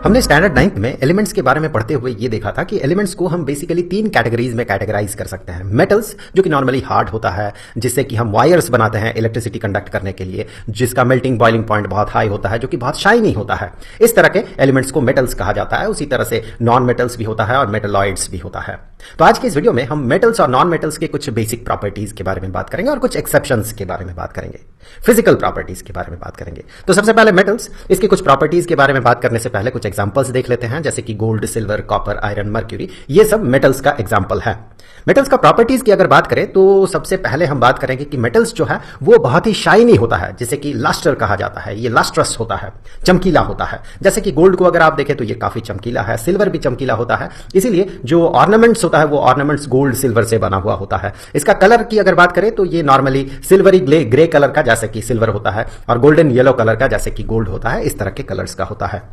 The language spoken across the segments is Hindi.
हमने स्टैंडर्ड 9th में एलिमेंट्स के बारे में पढ़ते हुए ये देखा था कि एलिमेंट्स को हम बेसिकली 3 कैटेगरीज में कैटेगराइज कर सकते हैं। मेटल्स, जो कि नॉर्मली हार्ड होता है, जिससे कि हम वायर्स बनाते हैं इलेक्ट्रिसिटी कंडक्ट करने के लिए, जिसका मेल्टिंग बॉइलिंग पॉइंट बहुत हाई होता है, जो कि बहुत शाइनी होता है। इस तरह के एलिमेंट्स को मेटल्स कहा जाता है। उसी तरह से नॉन मेटल्स भी होता है और मेटलॉइड्स भी होता है। तो आज के इस वीडियो में हम मेटल्स और नॉन मेटल्स के कुछ बेसिक प्रॉपर्टीज के बारे में बात करेंगे और कुछ एक्सेप्शंस के बारे में बात करेंगे, फिजिकल प्रॉपर्टीज के बारे में बात करेंगे। तो सबसे पहले मेटल्स, इसकी कुछ प्रॉपर्टीज के बारे में बात करने से पहले कुछ एग्जांपल्स देख लेते हैं, जैसे कि gold, silver, copper, iron, mercury. ये सब मेटल्स का एग्जांपल है। मेटल्स का प्रॉपर्टीज की अगर बात करें तो सबसे पहले हम बात करेंगे कि मेटल्स जो है वो बहुत ही शाइनी होता है, जिसे कि लस्टर कहा जाता है। ये लस्ट्रस होता है, चमकीला होता है। जैसे कि गोल्ड को अगर आप देखें तो ये काफी चमकीला है, सिल्वर भी चमकीला होता है। इसीलिए जो ऑर्नामेंट्स होता है वो ऑर्नामेंट्स गोल्ड सिल्वर से बना हुआ होता है। इसका कलर की अगर बात करें तो ये नॉर्मली सिल्वरी ग्रे कलर का, जैसे कि सिल्वर होता है, और गोल्डन येलो कलर का, जैसे कि गोल्ड होता है। इस तरह के कलर्स का होता है।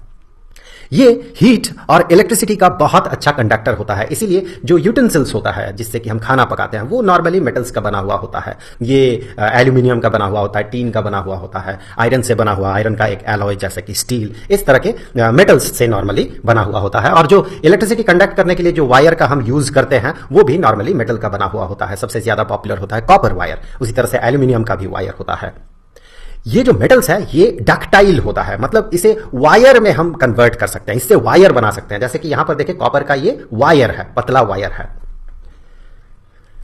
ये हीट और इलेक्ट्रिसिटी का बहुत अच्छा कंडक्टर होता है। इसीलिए जो यूटेंसिल्स होता है जिससे कि हम खाना पकाते हैं वो नॉर्मली मेटल्स का बना हुआ होता है। ये एल्यूमिनियम का बना हुआ होता है, टीन का बना हुआ होता है, आयरन से बना हुआ, आयरन का एक एलॉय जैसे कि स्टील, इस तरह के मेटल्स से नॉर्मली बना हुआ होता है। और जो इलेक्ट्रिसिटी कंडक्ट करने के लिए जो वायर का हम यूज करते हैं वो भी नॉर्मली मेटल का बना हुआ होता है। सबसे ज्यादा पॉपुलर होता है कॉपर वायर। उसी तरह से एल्यूमिनियम का भी वायर होता है। ये जो मेटल्स है ये डक्टाइल होता है, मतलब इसे वायर में हम कन्वर्ट कर सकते हैं, इससे वायर बना सकते हैं। जैसे कि यहां पर देखिए कॉपर का ये वायर है, पतला वायर है।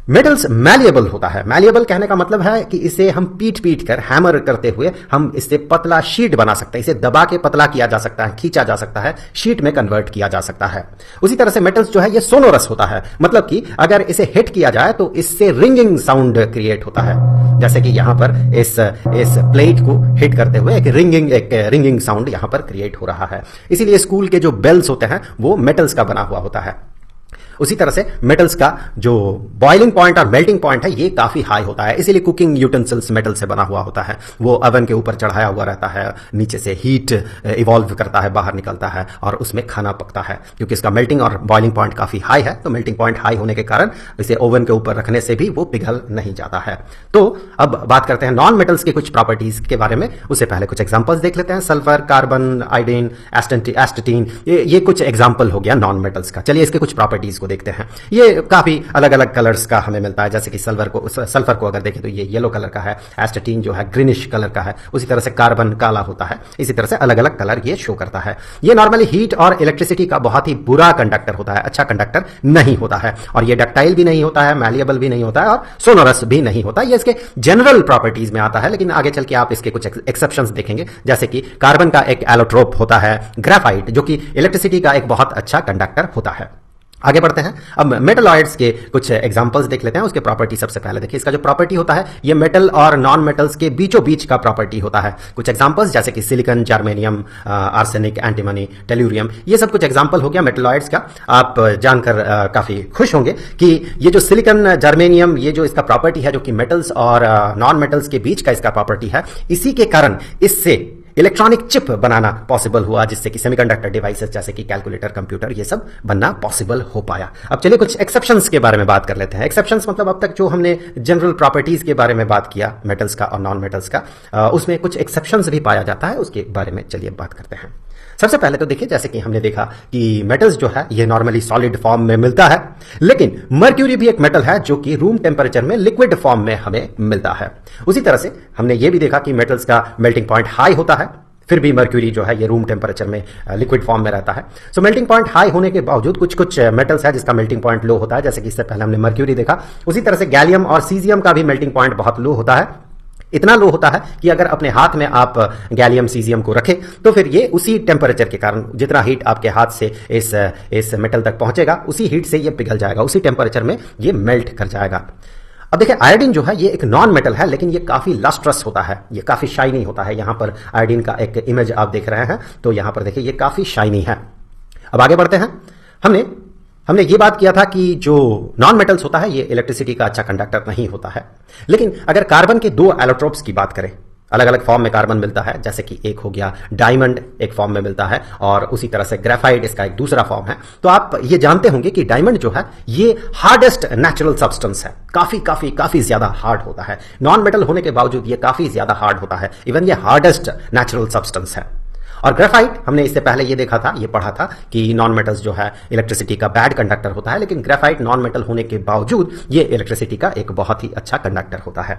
मेटल्स मैलिएबल होता है। मैलिएबल कहने का मतलब है कि इसे हम पीट कर, हैमर करते हुए हम इससे पतला शीट बना सकते हैं। इसे दबा के पतला किया जा सकता है, खींचा जा सकता है, शीट में कन्वर्ट किया जा सकता है। उसी तरह से मेटल्स जो है ये सोनोरस होता है, मतलब कि अगर इसे हिट किया जाए तो इससे रिंगिंग साउंड क्रिएट होता है। जैसे कि यहां पर इस प्लेट को हिट करते हुए एक रिंगिंग साउंड यहां पर क्रिएट हो रहा है। इसीलिए स्कूल के जो बेल्स होते हैं वो मेटल्स का बना हुआ होता है। उसी तरह से मेटल्स का जो बॉइलिंग पॉइंट और मेल्टिंग पॉइंट है ये काफी हाई होता है। इसीलिए कुकिंग यूटेंसिल्स मेटल से बना हुआ होता है। वो ओवन के ऊपर चढ़ाया हुआ रहता है, नीचे से हीट इवॉल्व करता है, बाहर निकलता है और उसमें खाना पकता है। क्योंकि इसका मेल्टिंग और बॉइलिंग पॉइंट काफी हाई है, तो मेल्टिंग पॉइंट हाई होने के कारण इसे ओवन के ऊपर रखने से भी वो पिघल नहीं जाता है। तो अब बात करते हैं नॉन मेटल्स के कुछ प्रॉपर्टीज के बारे में। उससे पहले कुछ एग्जांपल्स देख लेते हैं। सल्फर, कार्बन, आयोडीन, एस्टेटीन, ये कुछ एग्जांपल हो गया नॉन मेटल्स का। चलिए इसके कुछ प्रॉपर्टीज को देखते हैं। ये काफी अलग अलग कलर्स का हमें मिलता है। जैसे कि सल्फर को अगर देखें तो ये येलो कलर का है, एस्टेटीन जो है ग्रीनिश कलर का है, उसी तरह से कार्बन काला होता है। इसी तरह से अलग अलग कलर ये शो करता है। ये नॉर्मली हीट और इलेक्ट्रिसिटी का बहुत ही बुरा कंडक्टर होता है, अच्छा कंडक्टर नहीं होता है। और ये डक्टाइल भी नहीं होता है, मैलिएबल भी नहीं होता है और सोनोरस भी नहीं होता। ये इसके जनरल प्रॉपर्टीज में आता है, लेकिन आगे चल के आप इसके कुछ एक्सेप्शंस देखेंगे। जैसे कि कार्बन का एक एलोट्रोप होता है, ग्रेफाइट, जो कि इलेक्ट्रिसिटी का एक बहुत अच्छा कंडक्टर होता है। आगे बढ़ते हैं। अब मेटलॉइड्स के कुछ एग्जांपल्स देख लेते हैं। उसके प्रॉपर्टी सबसे पहले देखिए। इसका जो प्रॉपर्टी होता है ये मेटल और नॉन मेटल्स के बीचों बीच का प्रॉपर्टी होता है। कुछ एग्जांपल्स जैसे कि silicon, germanium, arsenic, antimony, tellurium, ये सब कुछ एग्जांपल हो गया मेटलॉइड्स का। आप जानकर काफी खुश होंगे कि ये जो सिलिकॉन, जर्मेनियम, ये जो इसका प्रॉपर्टी है, जो कि मेटल्स और नॉन मेटल्स के बीच का इसका प्रॉपर्टी है, इसी के कारण इससे इलेक्ट्रॉनिक चिप बनाना पॉसिबल हुआ, जिससे कि सेमीकंडक्टर डिवाइसेस जैसे कि कैलकुलेटर, कंप्यूटर, ये सब बनना पॉसिबल हो पाया। अब चलिए कुछ एक्सेप्शंस के बारे में बात कर लेते हैं। एक्सेप्शंस मतलब अब तक जो हमने जनरल प्रॉपर्टीज के बारे में बात किया मेटल्स का और नॉन मेटल्स का, उसमें कुछ एक्सेप्शंस भी पाया जाता है। उसके बारे में चलिए बात करते हैं। सबसे पहले तो देखिए, जैसे कि हमने देखा कि मेटल्स जो है ये नॉर्मली सॉलिड फॉर्म में मिलता है, लेकिन मर्क्यूरी भी एक मेटल है जो कि रूम टेम्परेचर में लिक्विड फॉर्म में हमें मिलता है। उसी तरह से हमने ये भी देखा कि मेटल्स का मेल्टिंग पॉइंट हाई होता है, फिर भी मर्क्यूरी जो है ये रूम टेम्परेचर में लिक्विड फॉर्म में रहता है। सो मेल्टिंग पॉइंट हाई होने के बावजूद कुछ मेटल्स है जिसका मेल्टिंग पॉइंट लो होता है, जैसे कि इससे पहले हमने मर्क्यूरी देखा। उसी तरह से गैलियम और सीजियम का भी मेल्टिंग पॉइंट बहुत लो होता है। इतना लो होता है कि अगर अपने हाथ में आप गैलियम सीजियम को रखें तो फिर ये उसी टेम्परेचर के कारण, जितना हीट आपके हाथ से इस मेटल तक पहुंचेगा, उसी हीट से ये पिघल जाएगा, उसी टेम्परेचर में ये मेल्ट कर जाएगा। अब देखिए आयोडीन जो है ये एक नॉन मेटल है, लेकिन ये काफी लस्ट्रस होता है, ये काफी शाइनी होता है। यहां पर आयोडीन का एक इमेज आप देख रहे हैं, तो यहां पर देखिए ये काफी शाइनी है। अब आगे बढ़ते हैं। हमने ये बात किया था कि जो नॉन मेटल्स होता है ये इलेक्ट्रिसिटी का अच्छा कंडक्टर नहीं होता है, लेकिन अगर कार्बन के 2 एलोट्रोप्स की बात करें, अलग अलग फॉर्म में कार्बन मिलता है, जैसे कि एक हो गया डायमंड, एक फॉर्म में मिलता है, और उसी तरह से ग्रेफाइट इसका एक दूसरा फॉर्म है। तो आप ये जानते होंगे कि डायमंड जो है ये हार्डेस्ट नेचुरल सब्सटेंस है, काफी ज्यादा हार्ड होता है। नॉन मेटल होने के बावजूद ये काफी ज्यादा हार्ड होता है, इवन ये हार्डेस्ट नेचुरल सब्सटेंस है। और ग्रेफाइट, हमने इससे पहले ये देखा था, ये पढ़ा था कि नॉन मेटल्स जो है इलेक्ट्रिसिटी का बैड कंडक्टर होता है, लेकिन ग्रेफाइट नॉन मेटल होने के बावजूद ये इलेक्ट्रिसिटी का एक बहुत ही अच्छा कंडक्टर होता है।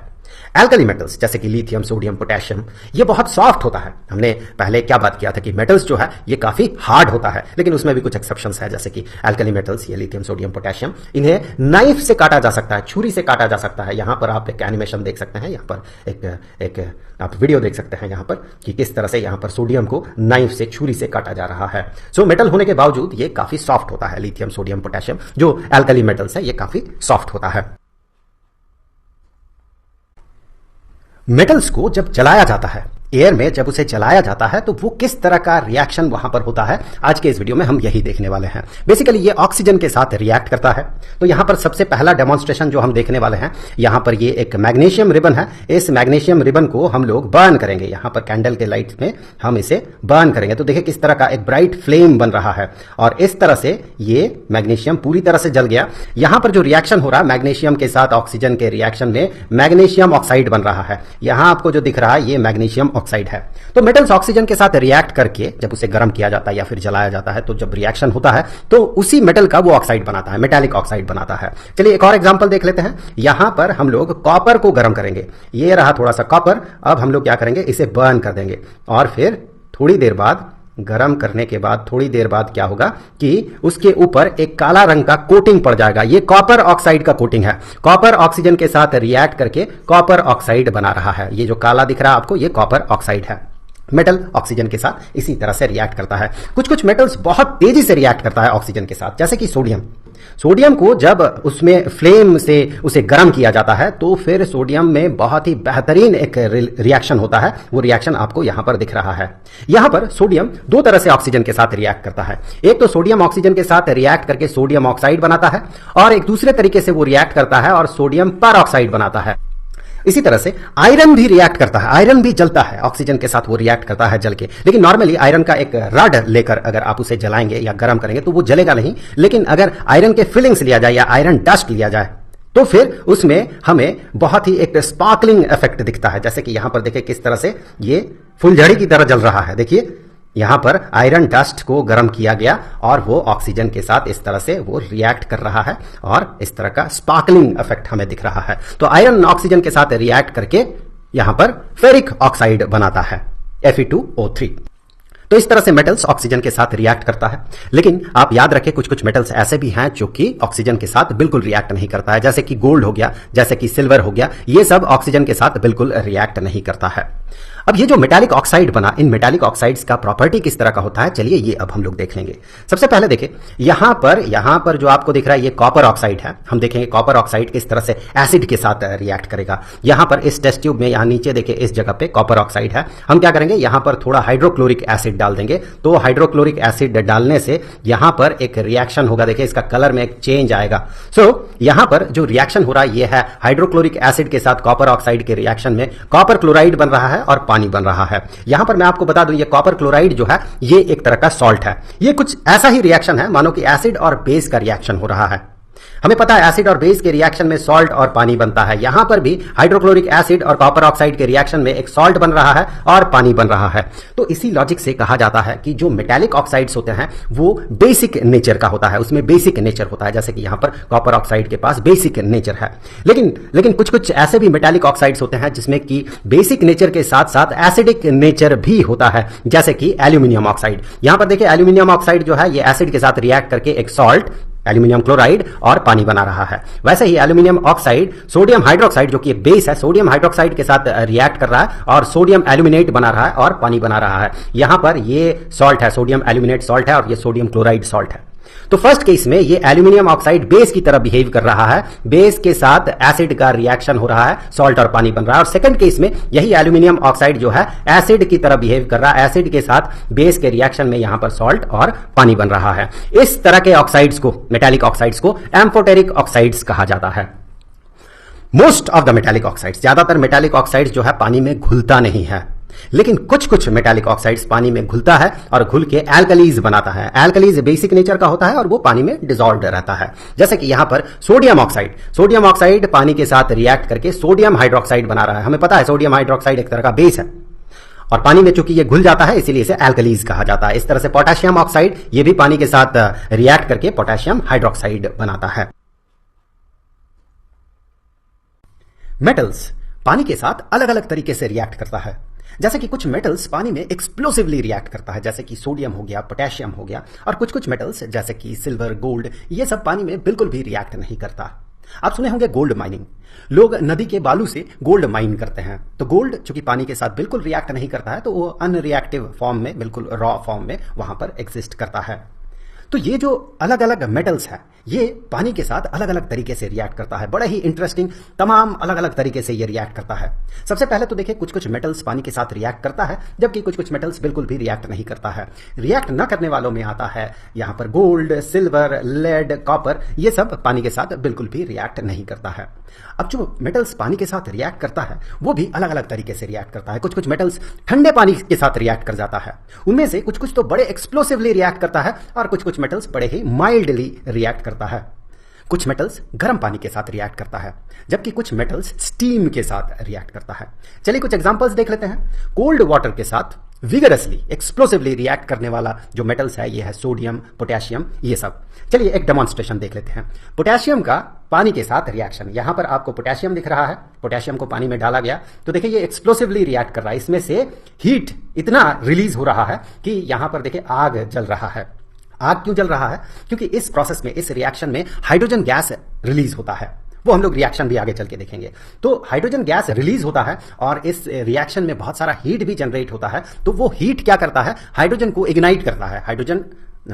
एल्कली मेटल्स जैसे कि लिथियम, सोडियम, पोटेशियम, ये बहुत सॉफ्ट होता है। हमने पहले क्या बात किया था कि मेटल्स जो है ये काफी हार्ड होता है, लेकिन उसमें भी कुछ एक्सेप्शंस है, जैसे कि एल्कली मेटल्स, ये लिथियम, सोडियम, पोटेशियम, इन्हें नाइफ से काटा जा सकता है, छुरी से काटा जा सकता है। यहां पर आप एक एनिमेशन देख सकते हैं, यहां पर एक आप वीडियो देख सकते हैं यहां पर कि किस तरह से यहां पर सोडियम को नाइफ से, छुरी से काटा जा रहा है। सो मेटल होने के बावजूद ये काफी सॉफ्ट होता है। लिथियम, सोडियम, पोटेशियम जो एल्कली मेटल्स है ये काफी सॉफ्ट होता है। मेटल्स को जब जलाया जाता है, एयर में जब उसे जलाया जाता है, तो वो किस तरह का रिएक्शन वहां पर होता है, आज के इस वीडियो में हम यही देखने वाले हैं। बेसिकली ये ऑक्सीजन के साथ रिएक्ट करता है। तो यहां पर सबसे पहला डेमोन्स्ट्रेशन जो हम देखने वाले हैं, यहां पर ये एक मैग्नीशियम रिबन है। इस मैग्नीशियम रिबन को हम लोग बर्न करेंगे, यहां पर कैंडल के लाइट में हम इसे बर्न करेंगे। तो देखिए किस तरह का एक ब्राइट फ्लेम बन रहा है, और इस तरह से ये मैग्नीशियम पूरी तरह से जल गया। यहां पर जो रिएक्शन हो रहा है मैग्नीशियम के साथ ऑक्सीजन के रिएक्शन में, मैग्नीशियम ऑक्साइड बन रहा है। यहां आपको जो दिख रहा है ये मैग्नीशियम ऑक्साइड है। तो मेटल्स ऑक्सीजन के साथ रिएक्ट करके जब उसे गर्म किया जाता है या फिर जलाया जाता है, तो जब रिएक्शन होता है तो उसी मेटल का वो ऑक्साइड बनाता है, मेटालिक ऑक्साइड बनाता है। चलिए एक और एग्जांपल देख लेते हैं। यहां पर हम लोग कॉपर को गर्म करेंगे, ये रहा थोड़ा सा कॉपर। अब हम लोग क्या करेंगे, इसे बर्न कर देंगे, और फिर थोड़ी देर बाद, गरम करने के बाद थोड़ी देर बाद क्या होगा कि उसके ऊपर एक काला रंग का कोटिंग पड़ जाएगा। ये कॉपर ऑक्साइड का कोटिंग है। कॉपर ऑक्सीजन के साथ रिएक्ट करके कॉपर ऑक्साइड बना रहा है। ये जो काला दिख रहा है आपको, ये कॉपर ऑक्साइड है। मेटल ऑक्सीजन के साथ इसी तरह से रिएक्ट करता है। कुछ कुछ मेटल्स बहुत तेजी से रिएक्ट करता है ऑक्सीजन के साथ, जैसे कि सोडियम। सोडियम को जब उसमें फ्लेम से उसे गर्म किया जाता है, तो फिर सोडियम में बहुत ही बेहतरीन एक रिएक्शन होता है। वो रिएक्शन आपको यहां पर दिख रहा है। यहां पर सोडियम दो तरह से ऑक्सीजन के साथ रिएक्ट करता है। एक तो सोडियम ऑक्सीजन के साथ रिएक्ट करके सोडियम ऑक्साइड बनाता है, और एक दूसरे तरीके से वो रिएक्ट करता है और सोडियम पर ऑक्साइड बनाता है। इसी तरह से आयरन भी रिएक्ट करता है, आयरन भी जलता है ऑक्सीजन के साथ, वो रिएक्ट करता है जल के। लेकिन नॉर्मली आयरन का एक रॉड लेकर अगर आप उसे जलाएंगे या गर्म करेंगे तो वो जलेगा नहीं। लेकिन अगर आयरन के फिलिंग्स लिया जाए या आयरन डस्ट लिया जाए, तो फिर उसमें हमें बहुत ही एक स्पार्कलिंग इफेक्ट दिखता है। जैसे कि यहां पर देखिए किस तरह से ये फुलझड़ी की तरह जल रहा है। देखिए यहां पर आयरन डस्ट को गर्म किया गया और वो ऑक्सीजन के साथ इस तरह से वो रिएक्ट कर रहा है, और इस तरह का स्पार्कलिंग इफेक्ट हमें दिख रहा है। तो आयरन ऑक्सीजन के साथ रिएक्ट करके यहां पर फेरिक ऑक्साइड बनाता है, Fe2O3। तो इस तरह से मेटल्स ऑक्सीजन के साथ रिएक्ट करता है। लेकिन आप याद रखें कुछ कुछ मेटल्स ऐसे भी हैं जो कि ऑक्सीजन के साथ बिल्कुल रिएक्ट नहीं करता है, जैसे कि गोल्ड हो गया, जैसे कि सिल्वर हो गया। ये सब ऑक्सीजन के साथ बिल्कुल रिएक्ट नहीं करता है। अब ये जो मेटालिक ऑक्साइड बना, इन मेटालिक ऑक्साइड्स का प्रॉपर्टी किस तरह का होता है, चलिए ये अब हम लोग देख लेंगे। सबसे पहले देखिए यहां पर जो आपको दिख रहा है ये कॉपर ऑक्साइड है। हम देखेंगे कॉपर ऑक्साइड किस तरह से एसिड के साथ रिएक्ट करेगा। यहां पर इस टेस्ट ट्यूब में, यहां नीचे देखिए इस जगह पे कॉपर ऑक्साइड है। हम क्या करेंगे, यहां पर थोड़ा हाइड्रोक्लोरिक एसिड डाल देंगे। तो हाइड्रोक्लोरिक एसिड डालने से यहां पर एक रिएक्शन होगा। देखिए इसका कलर में एक चेंज आएगा। सो यहां पर जो रिएक्शन हो रहा है ये है हाइड्रोक्लोरिक एसिड के साथ कॉपर ऑक्साइड के रिएक्शन में कॉपर क्लोराइड बन रहा है और पानी बन रहा है। यहां पर मैं आपको बता दूं ये कॉपर क्लोराइड जो है ये एक तरह का सॉल्ट है। ये कुछ ऐसा ही रिएक्शन है मानो कि एसिड और बेस का रिएक्शन हो रहा है। हमें पता है एसिड और बेस के रिएक्शन में सॉल्ट और पानी बनता है। यहां पर भी हाइड्रोक्लोरिक एसिड और कॉपर ऑक्साइड के रिएक्शन में एक सॉल्ट बन रहा है और पानी बन रहा है। तो इसी लॉजिक से कहा जाता है कि जो मेटालिक ऑक्साइड्स होते हैं वो बेसिक नेचर का होता है, उसमें बेसिक नेचर होता है। जैसे कि यहां पर कॉपर ऑक्साइड के पास बेसिक नेचर है। लेकिन कुछ कुछ ऐसे भी मेटालिक ऑक्साइड्स होते हैं जिसमें कि बेसिक नेचर के साथ साथ एसिडिक नेचर भी होता है, जैसे कि एल्यूमिनियम ऑक्साइड। यहां पर देखिए एल्यूमिनियम ऑक्साइड जो है ये एसिड के साथ रिएक्ट करके एक सॉल्ट एल्यूमिनियम क्लोराइड और पानी बना रहा है। वैसे ही एल्यूमिनियम ऑक्साइड सोडियम हाइड्रोक्साइड जो कि एक बेस है, सोडियम हाइड्रोक्साइड के साथ रिएक्ट कर रहा है और सोडियम एल्यूमिनेट बना रहा है और पानी बना रहा है। यहां पर ये सॉल्ट है, सोडियम एल्यूमिनेट सॉल्ट है, और ये सोडियम क्लोराइड सॉल्ट है। तो फर्स्ट केस में ये एल्यूमिनियम ऑक्साइड बेस की तरह बिहेव कर रहा है, बेस के साथ एसिड का रिएक्शन हो रहा है, सॉल्ट और पानी बन रहा है। और सेकंड केस में यही एल्यूमिनियम ऑक्साइड जो है एसिड की तरह बिहेव कर रहा है, एसिड के साथ बेस के रिएक्शन में यहां पर सॉल्ट और पानी बन रहा है। इस तरह के ऑक्साइड्स को, मेटालिक ऑक्साइड्स को एम्फोटेरिक ऑक्साइड्स कहा जाता है। Most of the metallic oxides, ज्यादातर मेटालिक ऑक्साइड्स जो है पानी में घुलता नहीं है, लेकिन कुछ कुछ मेटालिक ऑक्साइड्स पानी में घुलता है और घुल के एल्कलीज बनाता है। एल्कलीज बेसिक नेचर का होता है और वो पानी में डिसॉल्व्ड रहता है। जैसे कि यहां पर सोडियम ऑक्साइड पानी के साथ रिएक्ट करके सोडियम हाइड्रोक्साइड बना रहा है। हमें पता है सोडियम हाइड्रोक्साइड एक तरह का बेस है, और पानी में चूंकि ये घुल जाता है इसीलिए इसे एल्कलीज कहा जाता है। इस तरह से पोटेशियम ऑक्साइड ये भी पानी के साथ रिएक्ट करके पोटेशियम हाइड्रोक्साइड बनाता है। मेटल्स पानी के साथ अलग अलग तरीके से रिएक्ट करता है। जैसे कि कुछ मेटल्स पानी में एक्सप्लोसिवली रिएक्ट करता है, जैसे कि सोडियम हो गया, पोटेशियम हो गया, और कुछ कुछ मेटल्स जैसे कि सिल्वर, गोल्ड, ये सब पानी में बिल्कुल भी रिएक्ट नहीं करता। आप सुने होंगे गोल्ड माइनिंग, लोग नदी के बालू से गोल्ड माइन करते हैं। तो गोल्ड चूंकि पानी के साथ बिल्कुल रिएक्ट नहीं करता है तो वो अनरिएक्टिव फॉर्म में, बिल्कुल रॉ फॉर्म में वहां पर एग्जिस्ट करता है। तो ये जो अलग अलग मेटल्स है ये पानी के साथ अलग अलग तरीके से रिएक्ट करता है। बड़ा ही इंटरेस्टिंग, तमाम अलग अलग तरीके से ये रिएक्ट करता है। सबसे पहले तो देखिए कुछ कुछ मेटल्स पानी के साथ रिएक्ट करता है, जबकि कुछ कुछ मेटल्स बिल्कुल भी रिएक्ट नहीं करता है। रिएक्ट न करने वालों में आता है यहां पर गोल्ड, सिल्वर, लेड, कॉपर, ये सब पानी के साथ बिल्कुल भी रिएक्ट नहीं करता है। अब जो मेटल्स पानी के साथ रिएक्ट करता है वो भी अलग अलग तरीके से रिएक्ट करता है। कुछ कुछ मेटल्स ठंडे पानी के साथ रिएक्ट कर जाता है, उनमें से कुछ कुछ तो बड़े एक्सप्लोसिवली रिएक्ट करता है और कुछ कुछ मेटल्स बड़े ही माइल्डली रिएक्ट करता है। कुछ मेटल्स गर्म पानी के साथ रिएक्ट करता है, जबकि कुछ मेटल्स स्टीम के साथ रिएक्ट करता है। चलिए कुछ एग्जांपल्स देख लेते हैं। कोल्ड वाटर के साथ विगरसली, एक्सप्लोसिवली रिएक्ट करने वाला जो मेटल्स है ये है सोडियम, पोटेशियम, ये सब। चलिए एक डेमोन्स्ट्रेशन देख लेते हैं। पोटेशियम का पानी के साथ रिएक्शन, यहां पर आपको पोटेशियम दिख रहा है, पोटेशियम को पानी में डाला गया तो देखिए ये एक्सप्लोसिवली रिएक्ट कर रहा है। इसमें से हीट इतना रिलीज हो रहा है कि यहां पर देखिए आग जल रहा है। आग क्यों जल रहा है? क्योंकि इस प्रोसेस में, इस रिएक्शन में हाइड्रोजन गैस रिलीज होता है। वो हम लोग रिएक्शन भी आगे चल के देखेंगे। तो हाइड्रोजन गैस रिलीज होता है और इस रिएक्शन में बहुत सारा हीट भी जनरेट होता है। तो वो हीट क्या करता है? हाइड्रोजन को इग्नाइट करता है। हाइड्रोजन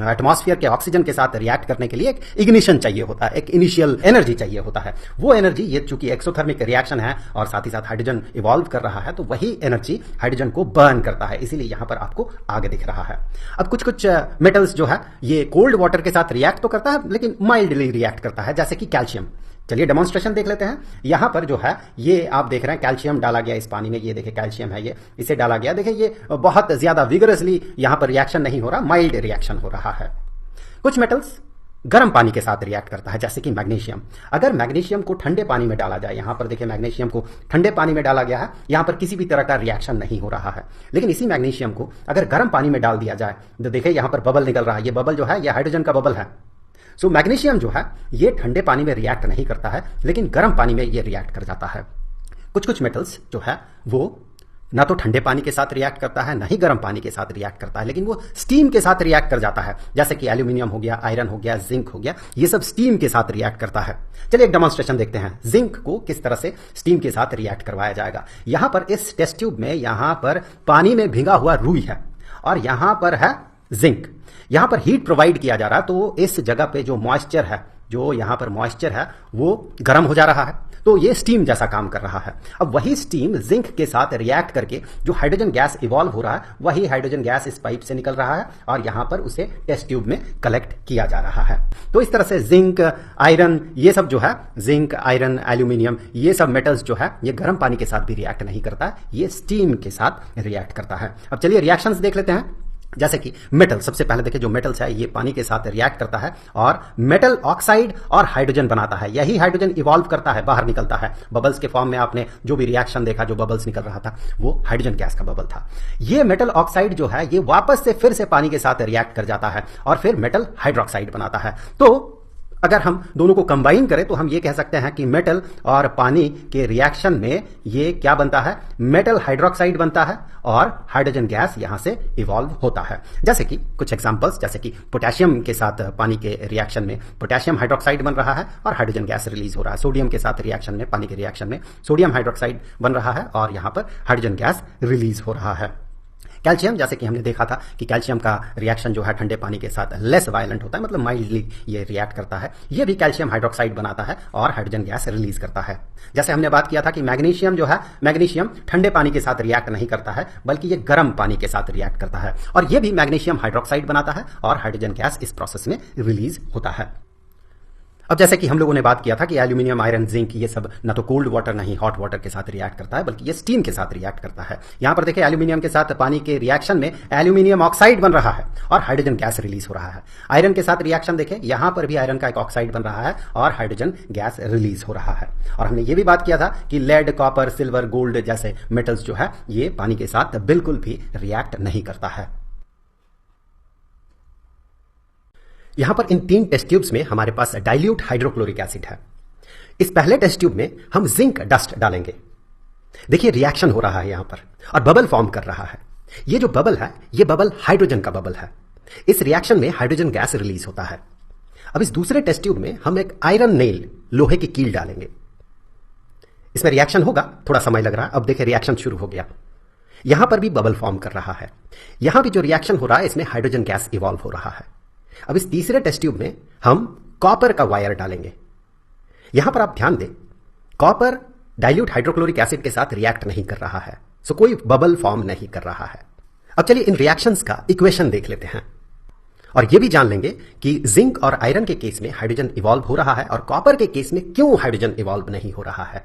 एटमॉस्फेयर के ऑक्सीजन के साथ रिएक्ट करने के लिए एक इग्निशन चाहिए होता है, एक इनिशियल एनर्जी चाहिए होता है। वो एनर्जी, ये चूंकि एक्सोथर्मिक रिएक्शन है और साथ ही साथ हाइड्रोजन इवॉल्व कर रहा है, तो वही एनर्जी हाइड्रोजन को बर्न करता है, इसीलिए यहां पर आपको आगे दिख रहा है। अब कुछ कुछ मेटल्स जो है ये कोल्ड वाटर के साथ रिएक्ट तो करता है लेकिन माइल्डली रिएक्ट करता है, जैसे कि कैल्शियम। चलिए डेमोन्स्ट्रेशन देख लेते हैं। यहां पर जो है ये आप देख रहे हैं कैल्शियम डाला गया इस पानी में, ये देखिए कैल्शियम है, ये इसे डाला गया। देखिए ये बहुत ज्यादा विगरसली यहां पर रिएक्शन नहीं हो रहा, माइल्ड रिएक्शन हो रहा है। कुछ मेटल्स गर्म पानी के साथ रिएक्ट करता है, जैसे कि मैग्नीशियम। अगर मैग्नीशियम को ठंडे पानी में डाला जाए, यहां पर देखिए मैग्नीशियम को ठंडे पानी में डाला गया है, यहां पर किसी भी तरह का रिएक्शन नहीं हो रहा है। लेकिन इसी मैग्नीशियम को अगर गर्म पानी में डाल दिया जाए तो देखिए यहां पर बबल निकल रहा है। ये बबल जो है ये हाइड्रोजन का बबल है। सो मैग्नीशियम जो है ये ठंडे पानी में रिएक्ट नहीं करता है, लेकिन गर्म पानी में ये रिएक्ट कर जाता है। कुछ कुछ मेटल्स जो है वो ना तो ठंडे पानी के साथ रिएक्ट करता है, ना ही गर्म पानी के साथ रिएक्ट करता है, लेकिन वो स्टीम के साथ रिएक्ट कर जाता है, जैसे कि एल्यूमिनियम हो गया, आयरन हो गया, जिंक हो गया, ये सब स्टीम के साथ रिएक्ट करता है। चलिए एक डेमोन्स्ट्रेशन देखते हैं, जिंक को किस तरह से स्टीम के साथ रिएक्ट करवाया जाएगा। यहां पर इस टेस्ट ट्यूब में यहां पर पानी में भिगा हुआ रुई है और यहां पर है जिंक। यहां पर हीट प्रोवाइड किया जा रहा है, तो इस जगह पे जो मॉइस्चर है, जो यहां पर मॉइस्चर है वो गर्म हो जा रहा है, तो ये स्टीम जैसा काम कर रहा है। अब वही स्टीम जिंक के साथ रिएक्ट करके जो हाइड्रोजन गैस इवॉल्व हो रहा है, वही हाइड्रोजन गैस इस पाइप से निकल रहा है और यहां पर उसे टेस्ट ट्यूब में कलेक्ट किया जा रहा है। तो इस तरह से जिंक, आयरन, ये सब जो है, जिंक, आयरन, एल्यूमिनियम, ये सब मेटल्स जो है ये गर्म पानी के साथ भी रिएक्ट नहीं करता है, ये स्टीम के साथ रिएक्ट करता है। अब चलिए रिएक्शंस देख लेते हैं। जैसे कि मेटल, सबसे पहले देखिए जो मेटल्स है ये पानी के साथ रिएक्ट करता है और मेटल ऑक्साइड और हाइड्रोजन बनाता है। यही हाइड्रोजन इवॉल्व करता है, बाहर निकलता है बबल्स के फॉर्म में। आपने जो भी रिएक्शन देखा, जो बबल्स निकल रहा था, वो हाइड्रोजन गैस का बबल था। ये मेटल ऑक्साइड जो है ये वापस से फिर से पानी के साथ रिएक्ट कर जाता है और फिर मेटल हाइड्रोक्साइड बनाता है। तो अगर हम दोनों को कंबाइन करें तो हम ये कह सकते हैं कि मेटल और पानी के रिएक्शन में ये क्या बनता है, मेटल हाइड्रोक्साइड बनता है और हाइड्रोजन गैस यहां से इवॉल्व होता है। जैसे कि कुछ एग्जांपल्स, जैसे कि पोटेशियम के साथ पानी के रिएक्शन में पोटेशियम हाइड्रोक्साइड बन रहा है और हाइड्रोजन गैस रिलीज हो रहा है। सोडियम के साथ रिएक्शन में, पानी के रिएक्शन में सोडियम हाइड्रोक्साइड बन रहा है और यहां पर हाइड्रोजन गैस रिलीज हो रहा है। कैल्शियम, जैसे कि हमने देखा था कि कैल्शियम का रिएक्शन जो है ठंडे पानी के साथ लेस वायलेंट होता है, मतलब माइल्डली ये रिएक्ट करता है। ये भी कैल्शियम हाइड्रोक्साइड बनाता है और हाइड्रोजन गैस रिलीज करता है। जैसे हमने बात किया था कि मैग्नीशियम जो है, मैग्नीशियम ठंडे पानी के साथ रिएक्ट नहीं करता है, बल्कि ये गर्म पानी के साथ रिएक्ट करता है और ये भी मैग्नीशियम हाइड्रोक्साइड बनाता है और हाइड्रोजन गैस इस प्रोसेस में रिलीज होता है। अब जैसे कि हम लोगों ने बात किया था कि एल्यूमिनियम, आयरन, जिंक ये सब ना तो कोल्ड वाटर नहीं हॉट वाटर के साथ रिएक्ट करता है, बल्कि ये स्टीम के साथ रिएक्ट करता है। यहां पर देखिए एल्यूमिनियम के साथ पानी के रिएक्शन में एल्यूमिनियम ऑक्साइड बन रहा है और हाइड्रोजन गैस रिलीज हो रहा है। आयरन के साथ रिएक्शन देखें, यहां पर भी आयरन का एक ऑक्साइड बन रहा है और हाइड्रोजन गैस रिलीज हो रहा है। और हमने ये भी बात किया था कि लेड, कॉपर, सिल्वर, गोल्ड जैसे मेटल्स जो है ये पानी के साथ बिल्कुल भी रिएक्ट नहीं करता है। यहां पर इन 3 टेस्ट ट्यूब्स में हमारे पास डाइल्यूट हाइड्रोक्लोरिक एसिड है। इस पहले टेस्ट ट्यूब में हम जिंक डस्ट डालेंगे। देखिए रिएक्शन हो रहा है यहां पर और बबल फॉर्म कर रहा है। ये जो बबल है ये बबल हाइड्रोजन का बबल है। इस रिएक्शन में हाइड्रोजन गैस रिलीज होता है। अब इस दूसरे टेस्ट ट्यूब में हम एक आयरन नेल, लोहे की कील डालेंगे। इसमें रिएक्शन होगा, थोड़ा समय लग रहा है। अब देखिए रिएक्शन शुरू हो गया। यहां पर भी बबल फॉर्म कर रहा है। यहां भी जो रिएक्शन हो रहा है इसमें हाइड्रोजन गैस इवॉल्व हो रहा है। अब इस तीसरे टेस्ट ट्यूब में हम कॉपर का वायर डालेंगे। यहां पर आप ध्यान दें, कॉपर डाइल्यूट हाइड्रोक्लोरिक एसिड के साथ रिएक्ट नहीं कर रहा है, सो कोई बबल फॉर्म नहीं कर रहा है। अब चलिए इन रिएक्शंस का इक्वेशन देख लेते हैं और यह भी जान लेंगे कि जिंक और आयरन के केस में हाइड्रोजन इवॉल्व हो रहा है और कॉपर के केस में क्यों हाइड्रोजन इवॉल्व नहीं हो रहा है।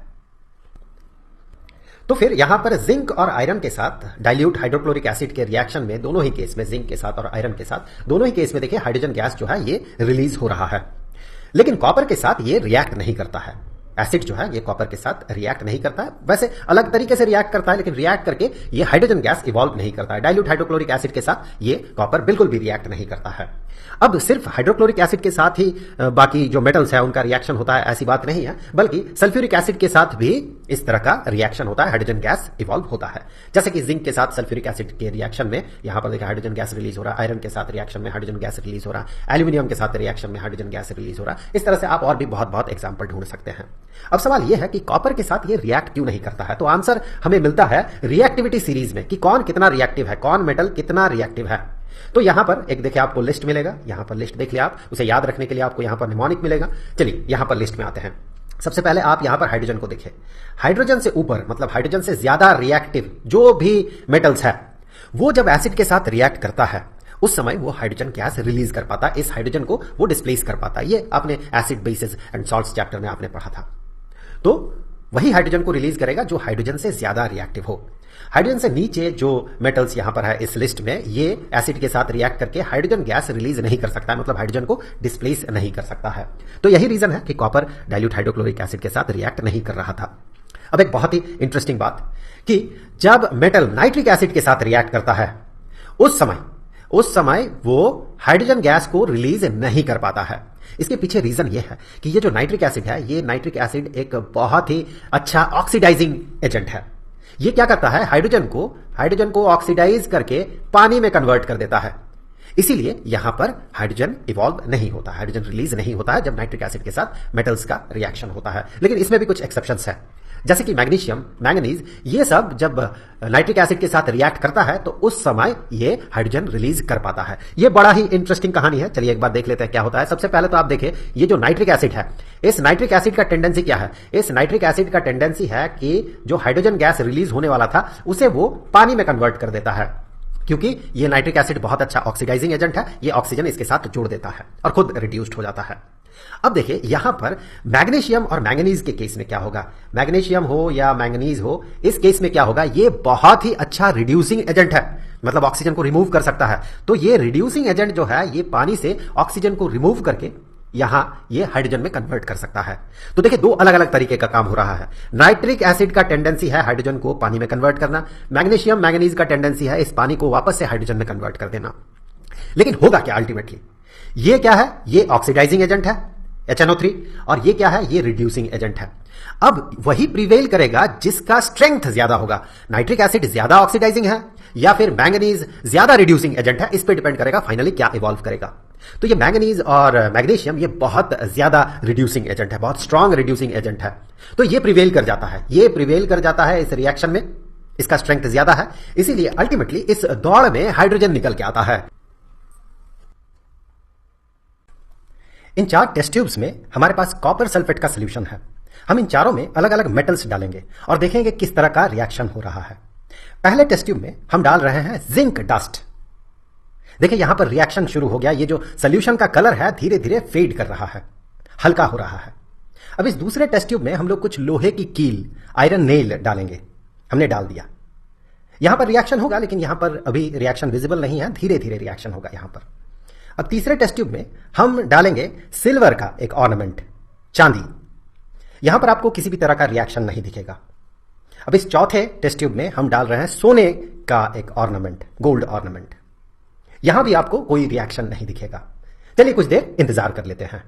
तो फिर यहां पर जिंक और आयरन के साथ डाइल्यूट हाइड्रोक्लोरिक एसिड के रिएक्शन में दोनों ही केस में, जिंक के साथ और आयरन के साथ दोनों ही केस में देखिए हाइड्रोजन गैस जो है ये रिलीज हो रहा है। लेकिन कॉपर के साथ ये रिएक्ट नहीं करता है। एसिड जो है ये कॉपर के साथ रिएक्ट नहीं करता है। वैसे अलग तरीके से रिएक्ट करता है, लेकिन रिएक्ट करके ये हाइड्रोजन गैस इवॉल्व नहीं करता है। डाइल्यूट हाइड्रोक्लोरिक एसिड के साथ ये कॉपर बिल्कुल भी रिएक्ट नहीं करता है। अब सिर्फ हाइड्रोक्लोरिक एसिड के साथ ही बाकी जो मेटल्स है उनका रिएक्शन होता है, ऐसी बात नहीं है, बल्कि सल्फ्यूरिक एसिड के साथ भी इस तरह का रिएक्शन होता है, हाइड्रोजन गैस इवॉल्व होता है। जैसे कि जिंक के साथ सल्फ्यूरिक एसिड के रिएक्शन में यहां पर देखिए हाइड्रोजन गैस रिलीज हो रहा है, आयरन के साथ रिएक्शन में हाइड्रोजन गैस रिलीज हो रहा है, एल्यूमिनियम के साथ रिएक्शन में हाइड्रोजन गैस रिलीज हो रहा है। इस तरह से आप और भी बहुत बहुत एग्जाम्पल ढूंढ सकते हैं। अब सवाल यह है कि कॉपर के साथ ये रिएक्ट क्यों नहीं करता है। तो आंसर हमें मिलता है रिएक्टिविटी सीरीज में कि कौन कितना रिएक्टिव है, कौन मेटल कितना रिएक्टिव है। तो यहां पर एक देखिए आपको लिस्ट मिलेगा, यहां पर लिस्ट देख लिया आप, उसे याद रखने के लिए आपको यहां पर निमोनिक मिलेगा। चलिए यहां पर लिस्ट में आते हैं। सबसे पहले आप यहां पर हाइड्रोजन को देखिए। हाइड्रोजन से ऊपर मतलब हाइड्रोजन से ज्यादा रिएक्टिव जो भी मेटल्स है वो जब एसिड के साथ रिएक्ट करता है उस समय वो हाइड्रोजन गैस रिलीज कर पाता है, इस हाइड्रोजन को वो डिस्प्लेस कर पाता है। ये आपने acid, basis and salts chapter में आपने पढ़ा था। तो वही हाइड्रोजन को रिलीज करेगा जो हाइड्रोजन से ज्यादा रिएक्टिव हो। हाइड्रोजन से नीचे जो मेटल्स यहां पर है इस लिस्ट में, ये एसिड के साथ रिएक्ट करके हाइड्रोजन गैस रिलीज नहीं कर सकता है, मतलब हाइड्रोजन को डिस्प्लेस नहीं कर सकता है। तो यही रीजन है कि कॉपर डाइल्यूट हाइड्रोक्लोरिक एसिड के साथ रिएक्ट नहीं कर रहा था। अब एक बहुत ही इंटरेस्टिंग बात कि जब मेटल नाइट्रिक एसिड के साथ रिएक्ट करता है उस समय वो हाइड्रोजन गैस को रिलीज नहीं कर पाता है। इसके पीछे रीजन ये है कि ये जो नाइट्रिक एसिड है, ये नाइट्रिक एसिड एक बहुत ही अच्छा ऑक्सीडाइजिंग एजेंट है। ये क्या करता है, हाइड्रोजन को ऑक्सीडाइज करके पानी में कन्वर्ट कर देता है। इसीलिए यहां पर हाइड्रोजन इवॉल्व नहीं होता, हाइड्रोजन रिलीज नहीं होता है जब नाइट्रिक एसिड के साथ मेटल्स का रिएक्शन होता है। लेकिन इसमें भी कुछ एक्सेप्शंस है, जैसे कि मैग्नीशियम, मैंगनीज, ये सब जब नाइट्रिक एसिड के साथ रिएक्ट करता है तो उस समय ये हाइड्रोजन रिलीज कर पाता है। ये बड़ा ही इंटरेस्टिंग कहानी है। चलिए एक बार देख लेते हैं क्या होता है। सबसे पहले तो आप देखिए ये जो नाइट्रिक एसिड है, इस नाइट्रिक एसिड का टेंडेंसी क्या है। इस नाइट्रिक एसिड का टेंडेंसी है कि जो हाइड्रोजन गैस रिलीज होने वाला था उसे वो पानी में कन्वर्ट कर देता है, क्योंकि ये नाइट्रिक एसिड बहुत अच्छा ऑक्सीडाइजिंग एजेंट है। ये ऑक्सीजन इसके साथ जोड़ देता है और खुद रिड्यूस्ड हो जाता है। अब देखिए यहां पर मैग्नीशियम और मैंगनीज के केस में क्या होगा। मैग्नीशियम हो या मैंगनीज हो, इस केस में क्या होगा, ये बहुत ही अच्छा रिड्यूसिंग एजेंट है, मतलब ऑक्सीजन को रिमूव कर सकता है। तो ये रिड्यूसिंग एजेंट जो है ये पानी से ऑक्सीजन को रिमूव करके यहां ये हाइड्रोजन में कन्वर्ट कर सकता है। तो देखिए दो अलग अलग तरीके का काम हो रहा है। नाइट्रिक एसिड का टेंडेंसी है हाइड्रोजन को पानी में कन्वर्ट करना, मैग्नीशियम मैंगनीज का टेंडेंसी है इस पानी को वापस से हाइड्रोजन में कन्वर्ट कर देना। लेकिन होगा क्या अल्टीमेटली, ये क्या है, ये ऑक्सीडाइजिंग एजेंट है HNO3, और ये क्या है, ये रिड्यूसिंग एजेंट है। अब वही प्रिवेल करेगा जिसका स्ट्रेंथ ज्यादा होगा। नाइट्रिक एसिड ज्यादा ऑक्सीडाइजिंग है या फिर मैंगनीज ज्यादा रिड्यूसिंग एजेंट है, इस पे डिपेंड करेगा फाइनली क्या इवॉल्व करेगा। तो ये मैंगनीज और मैग्नीशियम ये बहुत ज्यादा रिड्यूसिंग एजेंट है, बहुत स्ट्रॉन्ग रिड्यूसिंग एजेंट है। तो ये प्रिवेल कर जाता है इस रिएक्शन में, इसका स्ट्रेंथ ज्यादा है, इसीलिए अल्टीमेटली इस दौड़ में हाइड्रोजन निकल के आता है। इन 4 टेस्ट ट्यूब्स में हमारे पास कॉपर सल्फेट का सॉल्यूशन है। हम इन चारों में अलग अलग मेटल्स डालेंगे और देखेंगे किस तरह का रिएक्शन हो रहा है। पहले टेस्ट ट्यूब में हम डाल रहे हैं जिंक डस्ट। देखिए यहां पर रिएक्शन शुरू हो गया, ये जो सॉल्यूशन का कलर है धीरे धीरे फेड कर रहा है। हल्का हो रहा है। अब इस दूसरे टेस्ट ट्यूब में हम लोग कुछ लोहे की कील, आयरन नेल डालेंगे। हमने डाल दिया। यहां पर रिएक्शन होगा, लेकिन यहां पर अभी रिएक्शन विजिबल नहीं है, धीरे धीरे रिएक्शन होगा यहां पर। अब तीसरे टेस्ट ट्यूब में हम डालेंगे सिल्वर का एक ऑर्नामेंट, चांदी। यहां पर आपको किसी भी तरह का रिएक्शन नहीं दिखेगा। अब इस चौथे टेस्ट ट्यूब में हम डाल रहे हैं सोने का एक ऑर्नामेंट, गोल्ड ऑर्नामेंट। यहां भी आपको कोई रिएक्शन नहीं दिखेगा। चलिए कुछ देर इंतजार कर लेते हैं।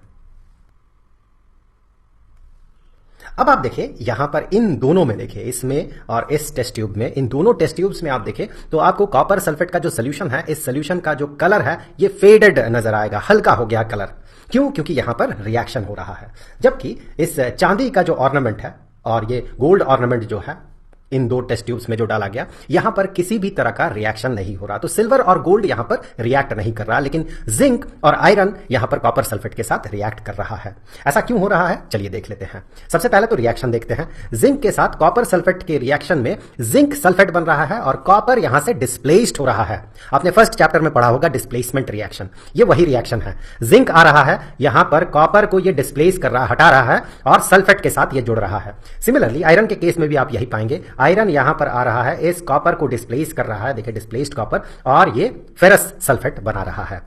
अब आप देखिए यहां पर इन दोनों में देखिए, इसमें और इस टेस्ट ट्यूब में, इन दोनों टेस्ट ट्यूब्स में आप देखिए तो आपको कॉपर सल्फेट का जो सोल्यूशन है, इस सोल्यूशन का जो कलर है ये फेडेड नजर आएगा, हल्का हो गया कलर। क्यों? क्योंकि यहां पर रिएक्शन हो रहा है। जबकि इस चांदी का जो ऑर्नामेंट है और ये गोल्ड ऑर्नामेंट जो है, इन दो टेस्ट ट्यूब्स में जो डाला गया, यहां पर किसी भी तरह का रिएक्शन नहीं हो रहा। तो सिल्वर और गोल्ड यहां पर रिएक्ट नहीं कर रहा, लेकिन जिंक और आयरन यहां पर कॉपर सल्फेट के साथ रिएक्ट कर रहा है। ऐसा क्यों हो रहा है? चलिए देख लेते हैं। सबसे पहले तो रिएक्शन देखते हैं। जिंक के साथ कॉपर सल्फेट के रिएक्शन में जिंक सल्फेट बन रहा है और कॉपर यहां से डिस्प्लेस्ड हो रहा है। आपने फर्स्ट चैप्टर में पढ़ा होगा डिस्प्लेसमेंट रिएक्शन, ये वही रिएक्शन है। जिंक आ रहा है, यहां पर कॉपर को ये डिस्प्लेस कर रहा, हटा रहा है और सल्फेट के साथ ये जुड़ रहा है। सिमिलरली आयरन के केस में भी आप यही पाएंगे। आयरन यहां पर आ रहा है, इस कॉपर को डिस्प्लेस कर रहा है, देखिए डिस्प्लेस्ड कॉपर, और ये फेरस सल्फेट बना रहा है।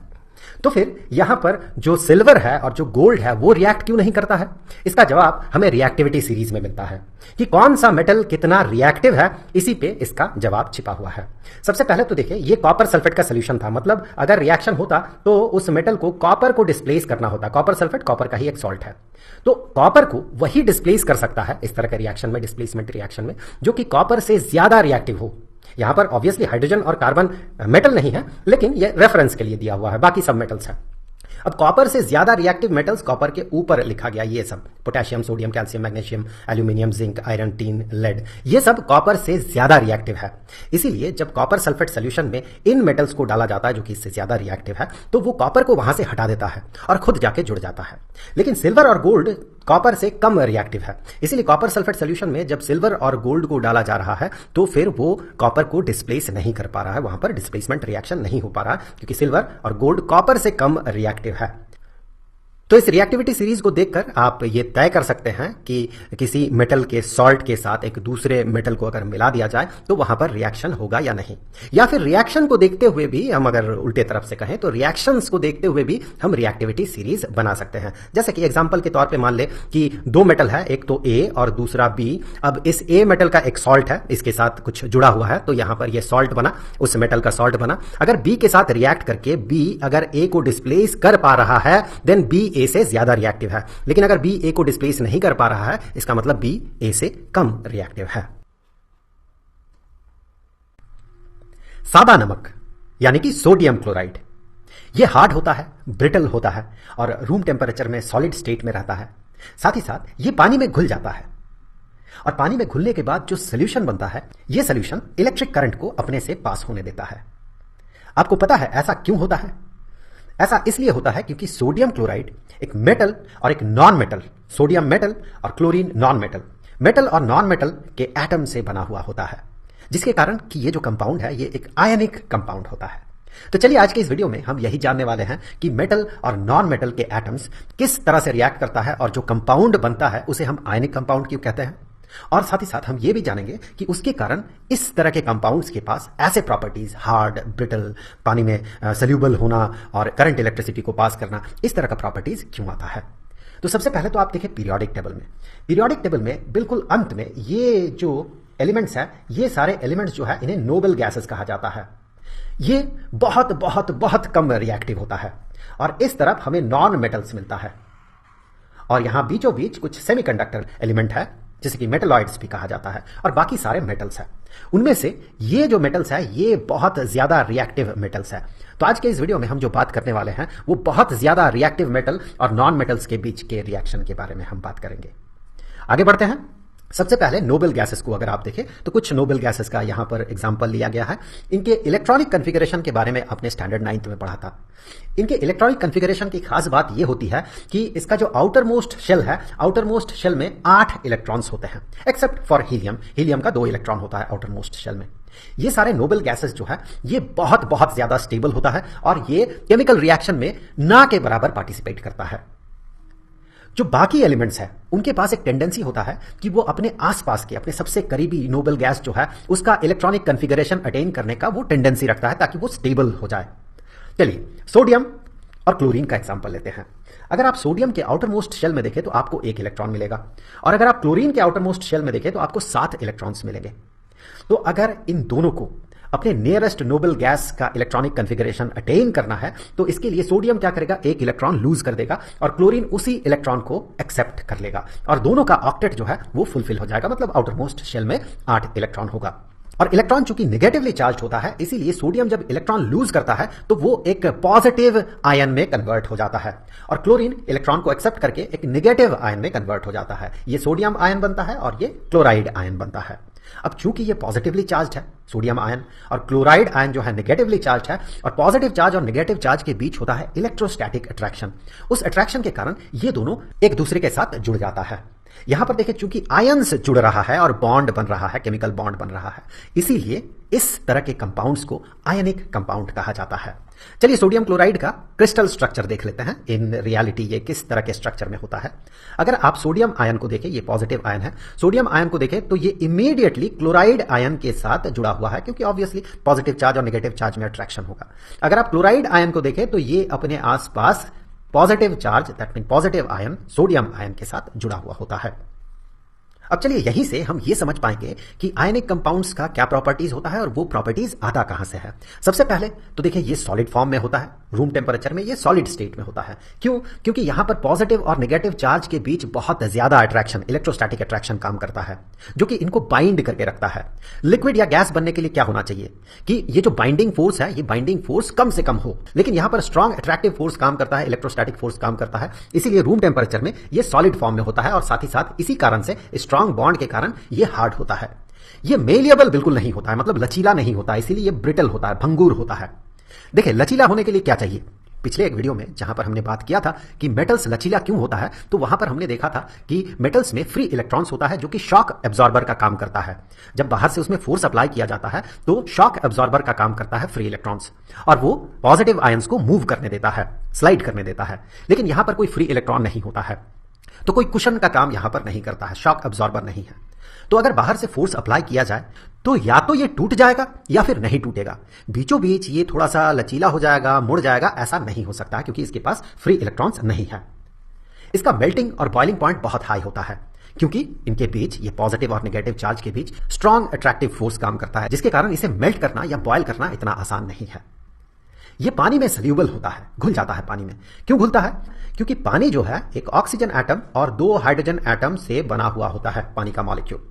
तो फिर यहां पर जो सिल्वर है और जो गोल्ड है वो रिएक्ट क्यों नहीं करता है? इसका जवाब हमें रिएक्टिविटी सीरीज में मिलता है कि कौन सा मेटल कितना रिएक्टिव है, इसी पे इसका जवाब छिपा हुआ है। सबसे पहले तो देखिए ये कॉपर सल्फेट का सोल्यूशन था, मतलब अगर रिएक्शन होता तो उस मेटल को कॉपर को डिस्प्लेस करना होता। कॉपर सल्फेट कॉपर का ही एक सॉल्ट है, तो कॉपर को वही डिस्प्लेस कर सकता है इस तरह के रिएक्शन में, डिस्प्लेसमेंट रिएक्शन में, जो कि कॉपर से ज्यादा रिएक्टिव हो। यहां पर ऑब्वियसली हाइड्रोजन और कार्बन मेटल नहीं है, लेकिन ये रेफरेंस के लिए दिया हुआ है, बाकी सब मेटल्स हैं। अब कॉपर से ज्यादा रिएक्टिव मेटल्स कॉपर के ऊपर लिखा गया, ये सब potassium, sodium, calcium, magnesium, aluminium, zinc, iron, tin, lead, ये सब कॉपर से ज्यादा रिएक्टिव है। इसीलिए जब कॉपर सल्फेट सोल्यूशन में इन मेटल्स को डाला जाता है जो कि इससे ज्यादा रिएक्टिव है, तो वो कॉपर को वहां से हटा देता है और खुद जाके जुड़ जाता है। लेकिन सिल्वर और गोल्ड कॉपर से कम रिएक्टिव है, इसीलिए कॉपर सल्फेट सोल्यूशन में जब सिल्वर और गोल्ड को डाला जा रहा है तो फिर वो कॉपर को डिस्प्लेस नहीं कर पा रहा है, वहां पर डिस्प्लेसमेंट रिएक्शन नहीं हो पा रहा, क्योंकि सिल्वर और गोल्ड कॉपर से कम रिएक्टिव है। तो इस रिएक्टिविटी सीरीज को देखकर आप ये तय कर सकते हैं कि किसी मेटल के सॉल्ट के साथ एक दूसरे मेटल को अगर मिला दिया जाए तो वहां पर रिएक्शन होगा या नहीं। या फिर रिएक्शन को देखते हुए भी हम अगर उल्टे तरफ से कहें तो रिएक्शंस को देखते हुए भी हम रिएक्टिविटी सीरीज बना सकते हैं। जैसे कि एग्जांपल के तौर पे मान ले कि दो मेटल है, एक तो ए और दूसरा बी। अब इस ए मेटल का एक सॉल्ट है, इसके साथ कुछ जुड़ा हुआ है, तो यहां पर यह सॉल्ट बना, उस मेटल का सॉल्ट बना। अगर बी के साथ रिएक्ट करके बी अगर ए को डिस्प्लेस कर पा रहा है, देन बी ए से ज्यादा रिएक्टिव है। लेकिन अगर बी ए को डिस्प्लेस नहीं कर पा रहा है, इसका मतलब बी ए से कम रिएक्टिव है। सादा नमक यानी कि सोडियम क्लोराइड, यह हार्ड होता है, ब्रिटल होता है और रूम टेम्परेचर में सॉलिड स्टेट में रहता है। साथ ही साथ यह पानी में घुल जाता है और पानी में घुलने के बाद जो सोल्यूशन बनता है, यह सोल्यूशन इलेक्ट्रिक करंट को अपने से पास होने देता है। आपको पता है ऐसा क्यों होता है? ऐसा इसलिए होता है क्योंकि सोडियम क्लोराइड एक मेटल और एक नॉन मेटल, सोडियम मेटल और क्लोरीन नॉन मेटल, मेटल और नॉन मेटल के एटम से बना हुआ होता है, जिसके कारण कि ये जो कंपाउंड है ये एक आयनिक कंपाउंड होता है। तो चलिए आज के इस वीडियो में हम यही जानने वाले हैं कि मेटल और नॉन मेटल के एटम्स किस तरह से रिएक्ट करता है और जो कंपाउंड बनता है उसे हम आयनिक कंपाउंड क्यों कहते हैं। और साथ ही साथ हम यह भी जानेंगे कि उसके कारण इस तरह के कंपाउंड्स के पास ऐसे प्रॉपर्टीज, हार्ड, ब्रिटल, पानी में सोल्यूबल होना और करंट इलेक्ट्रिसिटी को पास करना, इस तरह का प्रॉपर्टीज क्यों आता है। तो सबसे पहले तो आप देखिए पीरियोडिक टेबल में, पीरियोडिक टेबल में बिल्कुल अंत में ये जो एलिमेंट्स है, ये सारे एलिमेंट्स जो है इन्हें नोबल गैसेस कहा जाता है। ये बहुत बहुत बहुत कम रिएक्टिव होता है और इस तरफ हमें नॉन मेटल्स मिलता है। और यहां बीचों बीच कुछ सेमीकंडक्टर एलिमेंट है जिसे कि मेटलॉइड्स भी कहा जाता है और बाकी सारे मेटल्स हैं। उनमें से ये जो मेटल्स है ये बहुत ज्यादा रिएक्टिव मेटल्स है। तो आज के इस वीडियो में हम जो बात करने वाले हैं वो बहुत ज्यादा रिएक्टिव मेटल और नॉन मेटल्स के बीच के रिएक्शन के बारे में हम बात करेंगे। आगे बढ़ते हैं। सबसे पहले नोबल गैसेस को अगर आप देखें तो कुछ नोबल गैसेस का यहां पर एग्जांपल लिया गया है। इनके इलेक्ट्रॉनिक कॉन्फ़िगरेशन के बारे में आपने स्टैंडर्ड 9th में पढ़ा था। इनके इलेक्ट्रॉनिक कॉन्फ़िगरेशन की खास बात यह होती है कि इसका जो आउटर मोस्ट शेल है, आउटर मोस्ट शेल में 8 इलेक्ट्रॉन्स होते हैं, एक्सेप्ट फॉर हीलियम। हीलियम का 2 इलेक्ट्रॉन होता है आउटर मोस्ट शेल में। ये सारे नोबल गैसेस जो है ये बहुत बहुत ज्यादा स्टेबल होता है और ये केमिकल रिएक्शन में ना के बराबर पार्टिसिपेट करता है। जो बाकी एलिमेंट्स है उनके पास एक टेंडेंसी होता है कि वो अपने आसपास के अपने सबसे करीबी नोबल गैस जो है उसका इलेक्ट्रॉनिक कन्फिगरेशन अटेन करने का वो टेंडेंसी रखता है ताकि वो स्टेबल हो जाए। चलिए सोडियम और क्लोरीन का एग्जांपल लेते हैं। अगर आप सोडियम के आउटर मोस्ट शेल में देखें तो आपको 1 इलेक्ट्रॉन मिलेगा और अगर आप क्लोरीन के आउटर मोस्ट शेल में देखें तो आपको 7 इलेक्ट्रॉन्स मिलेंगे। तो अगर इन दोनों को अपने नियरेस्ट नोबल गैस का इलेक्ट्रॉनिक कन्फिगरेशन अटेन करना है तो इसके लिए सोडियम क्या करेगा, 1 इलेक्ट्रॉन लूज कर देगा और क्लोरीन उसी इलेक्ट्रॉन को एक्सेप्ट कर लेगा और दोनों का ऑक्टेट जो है वो फुलफिल हो जाएगा, मतलब आउटर मोस्ट शेल में 8 इलेक्ट्रॉन होगा। और इलेक्ट्रॉन चूंकि नेगेटिवली चार्ज होता है इसीलिए सोडियम जब इलेक्ट्रॉन लूज करता है तो वो एक पॉजिटिव आयन में कन्वर्ट हो जाता है और क्लोरीन इलेक्ट्रॉन को एक्सेप्ट करके एक नेगेटिव आयन में कन्वर्ट हो जाता है। ये सोडियम आयन बनता है और ये क्लोराइड आयन बनता है। अब चूंकि ये पॉजिटिवली चार्ज है सोडियम आयन और क्लोराइड आयन जो है नेगेटिवली चार्ज है और पॉजिटिव चार्ज और नेगेटिव चार्ज के बीच होता है इलेक्ट्रोस्टैटिक अट्रैक्शन। उस अट्रैक्शन के कारण ये दोनों एक दूसरे के साथ जुड़ जाता है। यहां पर देखिए चूंकि आयंस जुड़ रहा है और बॉन्ड बन रहा है, केमिकल बॉन्ड बन रहा है, इसीलिए इस तरह के कंपाउंड्स को आयनिक कंपाउंड कहा जाता है। चलिए सोडियम क्लोराइड का क्रिस्टल स्ट्रक्चर देख लेते हैं। इन रियलिटी ये किस तरह के स्ट्रक्चर में होता है। अगर आप सोडियम आयन को देखें, ये पॉजिटिव आयन है, सोडियम आयन को देखें तो ये इमीडिएटली क्लोराइड आयन के साथ जुड़ा हुआ है क्योंकि ऑब्वियसली पॉजिटिव चार्ज और नेगेटिव चार्ज में अट्रैक्शन होगा। अगर आप क्लोराइड आयन को देखें तो ये अपने आसपास positive charge that mean positive ion sodium ion के साथ जुड़ा हुआ होता है। अब चलिए यहीं से हम ये समझ पाएंगे कि आयनिक कंपाउंड्स का क्या प्रॉपर्टीज होता है और वो प्रॉपर्टीज आता कहां से है। सबसे पहले तो देखिए ये सॉलिड फॉर्म में होता है, रूम टेम्परेचर में ये सॉलिड स्टेट में होता है। क्यों? क्योंकि यहां पर पॉजिटिव और नेगेटिव चार्ज के बीच बहुत ज्यादा अट्रैक्शन, इलेक्ट्रोस्टैटिक अट्रैक्शन काम करता है जो कि इनको बाइंड करके रखता है। लिक्विड या गैस बनने के लिए क्या होना चाहिए कि ये जो बाइंडिंग फोर्स है ये बाइंडिंग फोर्स कम से कम हो, लेकिन यहां पर स्ट्रॉन्ग अट्रैक्टिव फोर्स काम करता है, इलेक्ट्रोस्टैटिक फोर्स काम करता है, इसीलिए रूम टेम्परेचर में ये सॉलिड फॉर्म में होता है और साथ ही साथ इसी कारण से स्ट्रॉन्ग बॉन्ड के कारण ये हार्ड होता है। ये मेलिएबल बिल्कुल नहीं होता है, मतलब लचीला नहीं होता है, इसीलिए ये ब्रिटल होता है, भंगुर होता है। देखिए लचीला होने के लिए क्या चाहिए। पिछले एक वीडियो में जहां पर हमने बात किया था कि मेटल्स लचीला क्यों होता है तो वहां पर हमने देखा था कि मेटल्स में फ्री इलेक्ट्रॉन्स होता है जो कि शॉक एब्जॉर्बर का काम करता है। जब बाहर से उसमें फोर्स अप्लाई किया जाता है तो शॉक एब्जॉर्बर का काम करता है फ्री इलेक्ट्रॉन्स और वो पॉजिटिव आयंस को मूव करने देता है, स्लाइड करने देता है। लेकिन यहां पर कोई फ्री इलेक्ट्रॉन नहीं होता है तो कोई कुशन का काम यहां पर नहीं करता है, शॉक एब्जॉर्बर नहीं है। तो अगर बाहर से फोर्स अप्लाई किया जाए तो या तो ये टूट जाएगा या फिर नहीं टूटेगा, बीचों बीच ये थोड़ा सा लचीला हो जाएगा, मुड़ जाएगा, ऐसा नहीं हो सकता क्योंकि इसके पास फ्री इलेक्ट्रॉन्स नहीं है। इसका मेल्टिंग और बॉइलिंग पॉइंट बहुत हाई होता है क्योंकि इनके बीच, ये पॉजिटिव और नेगेटिव चार्ज के बीच स्ट्रॉन्ग अट्रैक्टिव फोर्स काम करता है जिसके कारण इसे मेल्ट करना या बॉयल करना इतना आसान नहीं है। ये पानी में सल्यूबल होता है, घुल जाता है पानी में। क्यों घुलता है? क्योंकि पानी जो है एक ऑक्सीजन एटम और 2 हाइड्रोजन एटम से बना हुआ होता है, पानी का मॉलिक्यूल।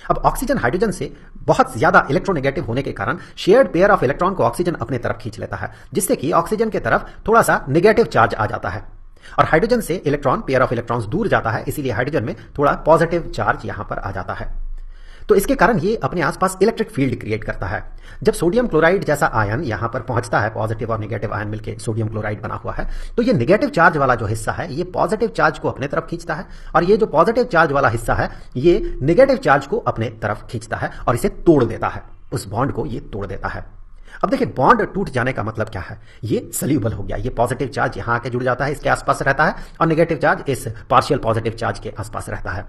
अब ऑक्सीजन हाइड्रोजन से बहुत ज्यादा इलेक्ट्रोनेगेटिव होने के कारण शेयर्ड पेयर ऑफ इलेक्ट्रॉन को ऑक्सीजन अपने तरफ खींच लेता है जिससे कि ऑक्सीजन के तरफ थोड़ा सा नेगेटिव चार्ज आ जाता है और हाइड्रोजन से इलेक्ट्रॉन, पेयर ऑफ इलेक्ट्रॉन्स दूर जाता है, इसीलिए हाइड्रोजन में थोड़ा पॉजिटिव चार्ज यहां पर आ जाता है। तो इसके कारण ये अपने आसपास इलेक्ट्रिक फील्ड क्रिएट करता है। जब सोडियम क्लोराइड जैसा आयन यहां पर पहुंचता है, पॉजिटिव और नेगेटिव आयन मिलकर सोडियम क्लोराइड बना हुआ है, तो ये नेगेटिव चार्ज वाला जो हिस्सा है ये पॉजिटिव चार्ज को अपने तरफ खींचता है और ये जो पॉजिटिव चार्ज वाला हिस्सा है ये नेगेटिव चार्ज को अपने तरफ खींचता है और इसे तोड़ देता है, उस बॉन्ड को ये तोड़ देता है। अब देखिए बॉन्ड टूट जाने का मतलब क्या है, ये सल्यूबल हो गया। ये पॉजिटिव चार्ज यहां आके जुड़ जाता है, इसके आसपास रहता है और नेगेटिव चार्ज इस पार्शियल पॉजिटिव चार्ज के आसपास रहता है।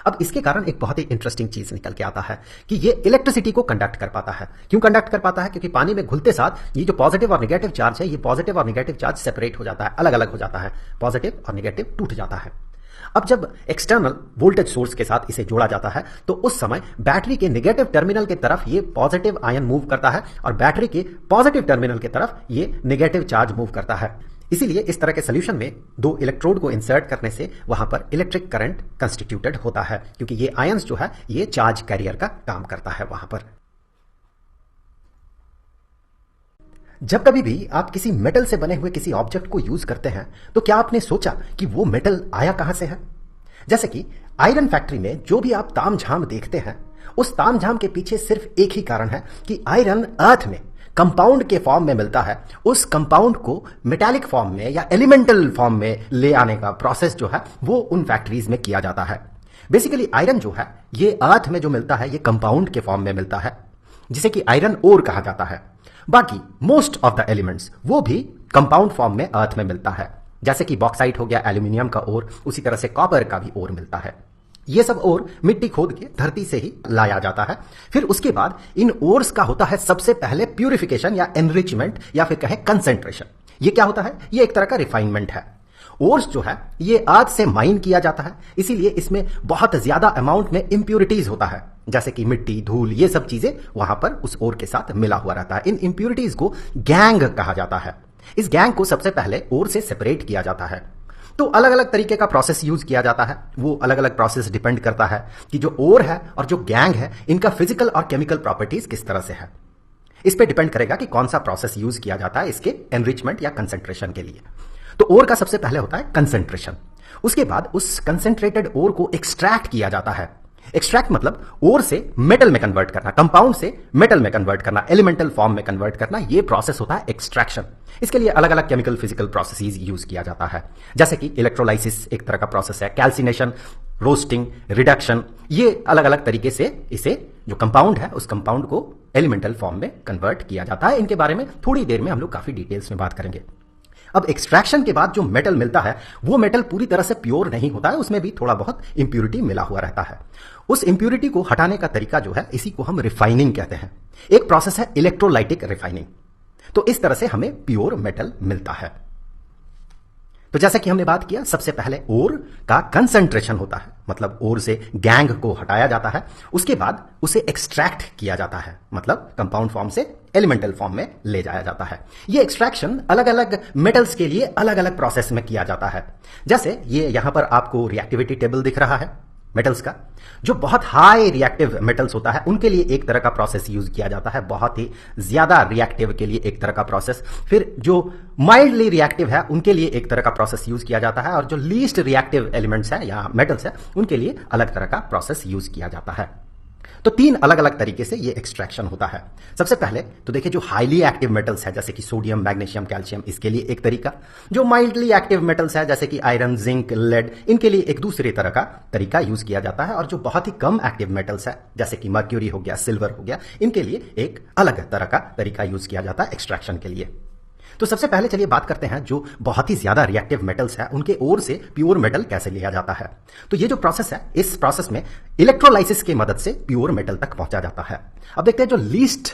अब इसके कारण एक बहुत ही इंटरेस्टिंग चीज निकल के आता है कि ये इलेक्ट्रिसिटी को कंडक्ट कर पाता है। क्यों कंडक्ट कर पाता है? क्योंकि पानी में घुलते साथ ये जो पॉजिटिव और नेगेटिव चार्ज है, ये पॉजिटिव और नेगेटिव चार्ज सेपरेट हो जाता है, अलग अलग हो जाता है, पॉजिटिव और नेगेटिव टूट जाता है। अब जब एक्सटर्नल वोल्टेज सोर्स के साथ इसे जोड़ा जाता है तो उस समय बैटरी के नेगेटिव टर्मिनल की तरफ ये पॉजिटिव आयन मूव करता है और बैटरी के पॉजिटिव टर्मिनल की तरफ ये नेगेटिव चार्ज मूव करता है। इसीलिए इस तरह के सॉल्यूशन में 2 इलेक्ट्रोड को इंसर्ट करने से वहां पर इलेक्ट्रिक करंट कंस्टिट्यूटेड होता है क्योंकि ये आयंस जो है ये चार्ज कैरियर का काम करता है वहां पर। जब कभी भी आप किसी मेटल से बने हुए किसी ऑब्जेक्ट को यूज करते हैं तो क्या आपने सोचा कि वो मेटल आया कहां से है? जैसे कि आयरन फैक्ट्री में जो भी आप तामझाम देखते हैं उस तामझाम के पीछे सिर्फ एक ही कारण है कि आयरन अर्थ में कंपाउंड के फॉर्म में मिलता है, उस कंपाउंड को मेटालिक फॉर्म में या एलिमेंटल फॉर्म में ले आने का प्रोसेस जो है वो उन फैक्ट्रीज में किया जाता है। बेसिकली आयरन जो है ये अर्थ में जो मिलता है ये कंपाउंड के फॉर्म में मिलता है जिसे कि आयरन ओर कहा जाता है। बाकी मोस्ट ऑफ द एलिमेंट्स वो भी कंपाउंड फॉर्म में अर्थ में मिलता है। जैसे कि बॉक्साइट हो गया एल्यूमिनियम का ओर, उसी तरह से कॉपर का भी ओर मिलता है। ये सब ओर मिट्टी खोद के धरती से ही लाया जाता है। फिर उसके बाद इन ओर्स का होता है सबसे पहले प्यूरिफिकेशन या एनरिचमेंट या फिर कहें कंसेंट्रेशन। ये क्या होता है? ये एक तरह का रिफाइनमेंट है। ओर्स जो है ये अर्थ से माइन किया जाता है, इसीलिए इसमें बहुत ज्यादा अमाउंट में इंप्यूरिटीज होता है, जैसे कि मिट्टी, धूल, ये सब चीजें वहां पर उस ओर के साथ मिला हुआ रहता है। इन इंप्यूरिटीज को गैंग कहा जाता है। इस गैंग को सबसे पहले ओर से सेपरेट किया जाता है। तो अलग अलग तरीके का प्रोसेस यूज किया जाता है। वो अलग अलग प्रोसेस डिपेंड करता है कि जो ओर है और जो गैंग है इनका फिजिकल और केमिकल प्रॉपर्टीज किस तरह से है। इस पे डिपेंड करेगा कि कौन सा प्रोसेस यूज किया जाता है इसके एनरिचमेंट या कंसेंट्रेशन के लिए। तो ओर का सबसे पहले होता है कंसेंट्रेशन। उसके बाद उस कंसेंट्रेटेड ओर को एक्सट्रैक्ट किया जाता है। एक्सट्रैक्ट मतलब ओर से मेटल में कन्वर्ट करना, कंपाउंड से मेटल में कन्वर्ट करना, एलिमेंटल फॉर्म में कन्वर्ट करना, ये प्रोसेस होता है एक्सट्रैक्शन। इसके लिए अलग अलग केमिकल फिजिकल प्रोसेसेस यूज किया जाता है, जैसे कि इलेक्ट्रोलाइसिस एक तरह का प्रोसेस है, कैल्सिनेशन, रोस्टिंग, रिडक्शन, ये अलग अलग तरीके से इसे जो कंपाउंड है उस कंपाउंड को एलिमेंटल फॉर्म में कन्वर्ट किया जाता है। इनके बारे में थोड़ी देर में हम लोग काफी डिटेल्स में बात करेंगे। अब एक्सट्रैक्शन के बाद जो मेटल मिलता है वो मेटल पूरी तरह से प्योर नहीं होता है, उसमें भी थोड़ा बहुत इंप्यूरिटी मिला हुआ रहता है। उस इंप्यूरिटी को हटाने का तरीका जो है इसी को हम रिफाइनिंग कहते हैं। एक प्रोसेस है इलेक्ट्रोलाइटिक रिफाइनिंग। तो इस तरह से हमें प्योर मेटल मिलता है। तो जैसा कि हमने बात किया, सबसे पहले ओर का कंसंट्रेशन होता है, मतलब ओर से गैंग को हटाया जाता है। उसके बाद उसे एक्सट्रैक्ट किया जाता है, मतलब कंपाउंड फॉर्म से एलिमेंटल फॉर्म में ले जाया जाता है। ये एक्सट्रैक्शन अलग अलग मेटल्स के लिए अलग अलग प्रोसेस में किया जाता है। जैसे ये यहां पर आपको रिएक्टिविटी टेबल दिख रहा है मेटल्स का। जो बहुत हाई रिएक्टिव मेटल्स होता है उनके लिए एक तरह का प्रोसेस यूज किया जाता है, बहुत ही ज्यादा रिएक्टिव के लिए एक तरह का प्रोसेस। फिर जो माइल्डली रिएक्टिव है उनके लिए एक तरह का प्रोसेस यूज किया जाता है, और जो लीस्ट रिएक्टिव एलिमेंट्स है या मेटल्स है उनके लिए अलग तरह का प्रोसेस यूज किया जाता है। तो तीन अलग अलग तरीके से ये एक्सट्रैक्शन होता है। सबसे पहले तो देखिए, जो हाईली एक्टिव मेटल्स है जैसे कि सोडियम, मैग्नीशियम, कैल्शियम, इसके लिए एक तरीका। जो माइल्डली एक्टिव मेटल्स है जैसे कि आयरन, जिंक, लेड, इनके लिए एक दूसरे तरह का तरीका यूज किया जाता है। और जो बहुत ही कम एक्टिव मेटल्स है जैसे कि मर्क्यूरी हो गया, सिल्वर हो गया, इनके लिए एक अलग तरह का तरीका यूज किया जाता है एक्सट्रैक्शन के लिए। तो सबसे पहले चलिए बात करते हैं जो बहुत ही ज्यादा रिएक्टिव मेटल्स है उनके ओर से प्योर मेटल कैसे लिया जाता है। तो ये जो प्रोसेस है, इस प्रोसेस में इलेक्ट्रोलाइसिस की मदद से प्योर मेटल तक पहुंचा जाता है। अब देखते हैं जो लीस्ट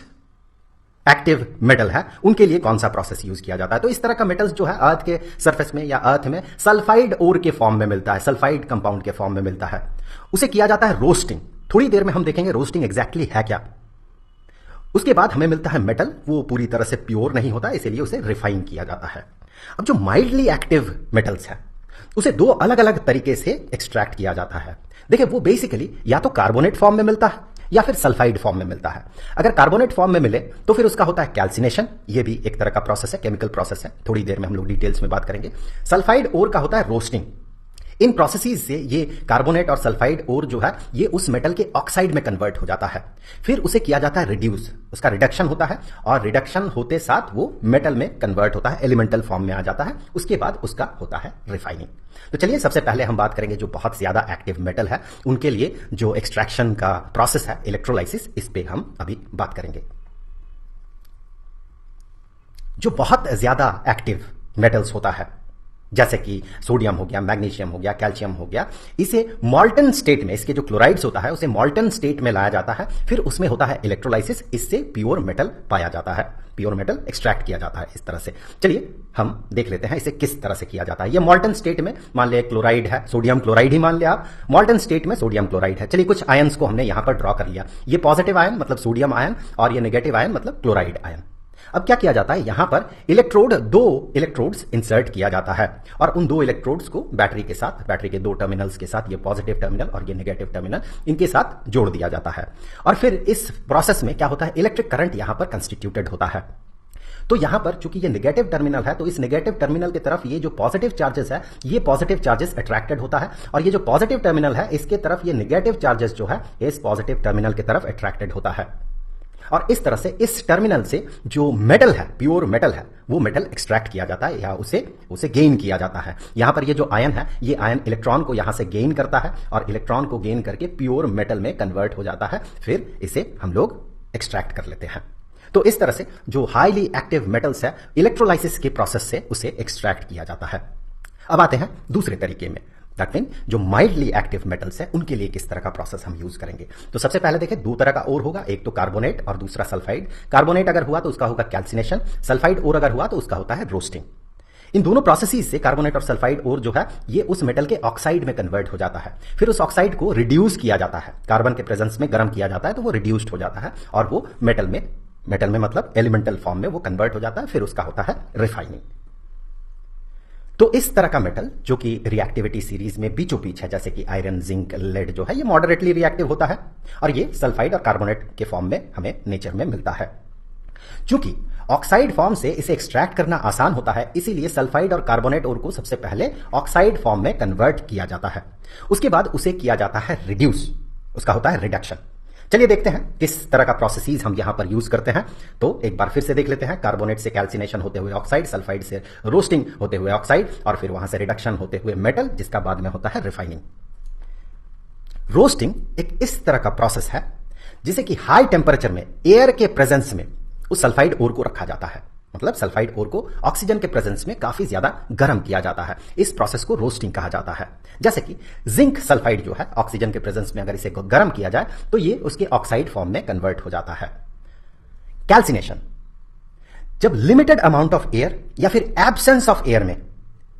एक्टिव मेटल है उनके लिए कौन सा प्रोसेस यूज किया जाता है। तो इस तरह का मेटल्स जो है अर्थ के सरफेस में या अर्थ में सल्फाइड ओर के फॉर्म में मिलता है, सल्फाइड कंपाउंड के फॉर्म में मिलता है। उसे किया जाता है रोस्टिंग। थोड़ी देर में हम देखेंगे रोस्टिंग एग्जैक्टली है क्या। उसके बाद हमें मिलता है मेटल, वो पूरी तरह से प्योर नहीं होता, इसलिए उसे रिफाइन किया जाता है। अब जो माइल्डली एक्टिव मेटल्स है उसे दो अलग अलग तरीके से एक्सट्रैक्ट किया जाता है। देखिए, वो बेसिकली या तो कार्बोनेट फॉर्म में मिलता है या फिर सल्फाइड फॉर्म में मिलता है। अगर कार्बोनेट फॉर्म में मिले तो फिर उसका होता है कैल्सिनेशन, ये भी एक तरह का प्रोसेस है, केमिकल प्रोसेस है, थोड़ी देर में हम लोग डिटेल्स में बात करेंगे। सल्फाइड ओर का होता है रोस्टिंग। इन प्रोसेसेस से ये कार्बोनेट और सल्फाइड ओर जो है ये उस मेटल के ऑक्साइड में कन्वर्ट हो जाता है। फिर उसे किया जाता है रिड्यूस, उसका रिडक्शन होता है, और रिडक्शन होते साथ वो मेटल में कन्वर्ट होता है, एलिमेंटल फॉर्म में आ जाता है। उसके बाद उसका होता है रिफाइनिंग। तो चलिए सबसे पहले हम बात करेंगे जो बहुत ज्यादा एक्टिव मेटल है उनके लिए जो एक्सट्रैक्शन का प्रोसेस है इलेक्ट्रोलाइसिस, इस पे हम अभी बात करेंगे। जो बहुत ज्यादा एक्टिव मेटल्स होता है जैसे कि सोडियम हो गया, मैग्नीशियम हो गया, कैल्शियम हो गया, इसे मॉल्टन स्टेट में, इसके जो क्लोराइड्स होता है उसे मॉल्टन स्टेट में लाया जाता है। फिर उसमें होता है इलेक्ट्रोलाइसिस, इससे प्योर मेटल पाया जाता है, प्योर मेटल एक्सट्रैक्ट किया जाता है इस तरह से। चलिए हम देख लेते हैं इसे किस तरह से किया जाता है। ये मॉल्टन स्टेट में मान लिया क्लोराइड है, सोडियम क्लोराइड ही मान लिया आप, मॉल्टन स्टेट में सोडियम क्लोराइड है। चलिए कुछ आयंस को हमने यहां पर ड्रॉ कर लिया। ये पॉजिटिव आयन मतलब सोडियम आयन, और ये नेगेटिव आयन मतलब क्लोराइड आयन। अब क्या किया जाता है, यहां पर दो इलेक्ट्रोड्स इंसर्ट किया जाता है, और उन दो इलेक्ट्रोड्स को बैटरी के साथ, बैटरी के दो टर्मिनल्स के साथ, ये पॉजिटिव टर्मिनल और ये नेगेटिव टर्मिनल, इनके साथ जोड़ दिया जाता है। और फिर इस प्रोसेस में क्या होता है, इलेक्ट्रिक करंट यहां पर कंस्टिट्यूटेड होता है। तो यहां पर चूंकि ये नेगेटिव टर्मिनल है तो इस नेगेटिव टर्मिनल की तरफ ये जो पॉजिटिव चार्जेस है, ये पॉजिटिव चार्जेस अट्रैक्टेड होता है, और ये जो पॉजिटिव टर्मिनल है इसके तरफ ये नेगेटिव चार्जेस जो है इस पॉजिटिव टर्मिनल की तरफ अट्रैक्टेड होता है। और इस तरह से इस टर्मिनल से जो मेटल है, प्योर मेटल है, वो मेटल एक्सट्रैक्ट किया जाता है या उसे गेन किया जाता है। यहां पर ये जो आयन है, ये आयन इलेक्ट्रॉन को यहां से गेन करता है, और इलेक्ट्रॉन को गेन करके प्योर मेटल में कन्वर्ट हो जाता है। फिर इसे हम लोग एक्सट्रैक्ट कर लेते हैं। तो इस तरह से जो हाईली एक्टिव मेटल्स है, इलेक्ट्रोलाइसिस के प्रोसेस से उसे एक्सट्रैक्ट किया जाता है। अब आते हैं दूसरे तरीके में, दैट मीन जो माइल्डली एक्टिव मेटल्स है उनके लिए किस तरह का प्रोसेस हम यूज करेंगे। तो सबसे पहले देखें, दो तरह का ओर होगा, एक तो कार्बोनेट और दूसरा सल्फाइड। कार्बोनेट अगर हुआ तो उसका होगा कैल्सिनेशन, सल्फाइड ओर अगर हुआ तो उसका होता है रोस्टिंग। इन दोनों प्रोसेसेस से कार्बोनेट और सल्फाइड ओर जो है ये उस मेटल के ऑक्साइड में कन्वर्ट हो जाता है। फिर उस ऑक्साइड को रिड्यूस किया जाता है, कार्बन के प्रेजेंस में गर्म किया जाता है तो वो रिड्यूस्ड हो जाता है और वो मेटल में मतलब एलिमेंटल फॉर्म में वो कन्वर्ट हो जाता है। फिर उसका होता है रिफाइनिंग। तो इस तरह का मेटल जो कि रिएक्टिविटी सीरीज में बीचों बीच है, जैसे कि आयरन, जिंक, लेड जो है ये मॉडरेटली रिएक्टिव होता है और ये सल्फाइड और कार्बोनेट के फॉर्म में हमें नेचर में मिलता है। चूंकि ऑक्साइड फॉर्म से इसे एक्सट्रैक्ट करना आसान होता है, इसीलिए सल्फाइड और कार्बोनेट ओर को सबसे पहले ऑक्साइड फॉर्म में कन्वर्ट किया जाता है। उसके बाद उसे किया जाता है रिड्यूस, उसका होता है रिडक्शन। चलिए देखते हैं किस तरह का प्रोसेसेस हम यहां पर यूज करते हैं। तो एक बार फिर से देख लेते हैं, कार्बोनेट से कैल्सिनेशन होते हुए ऑक्साइड, सल्फाइड से रोस्टिंग होते हुए ऑक्साइड और फिर वहां से रिडक्शन होते हुए मेटल, जिसका बाद में होता है रिफाइनिंग। रोस्टिंग एक इस तरह का प्रोसेस है जिसे कि हाई टेम्परेचर में एयर के प्रेजेंस में उस सल्फाइड ओर को रखा जाता है, मतलब सल्फाइड ओर को ऑक्सीजन के प्रेजेंस में काफी ज्यादा गर्म किया जाता है। इस प्रोसेस को रोस्टिंग कहा जाता है। जैसे कि जिंक सल्फाइड जो है ऑक्सीजन के प्रेजेंस में अगर इसे गर्म किया जाए तो ये उसके ऑक्साइड फॉर्म में कन्वर्ट हो जाता है। कैल्सिनेशन, जब लिमिटेड अमाउंट ऑफ एयर या फिर एब्सेंस ऑफ एयर में,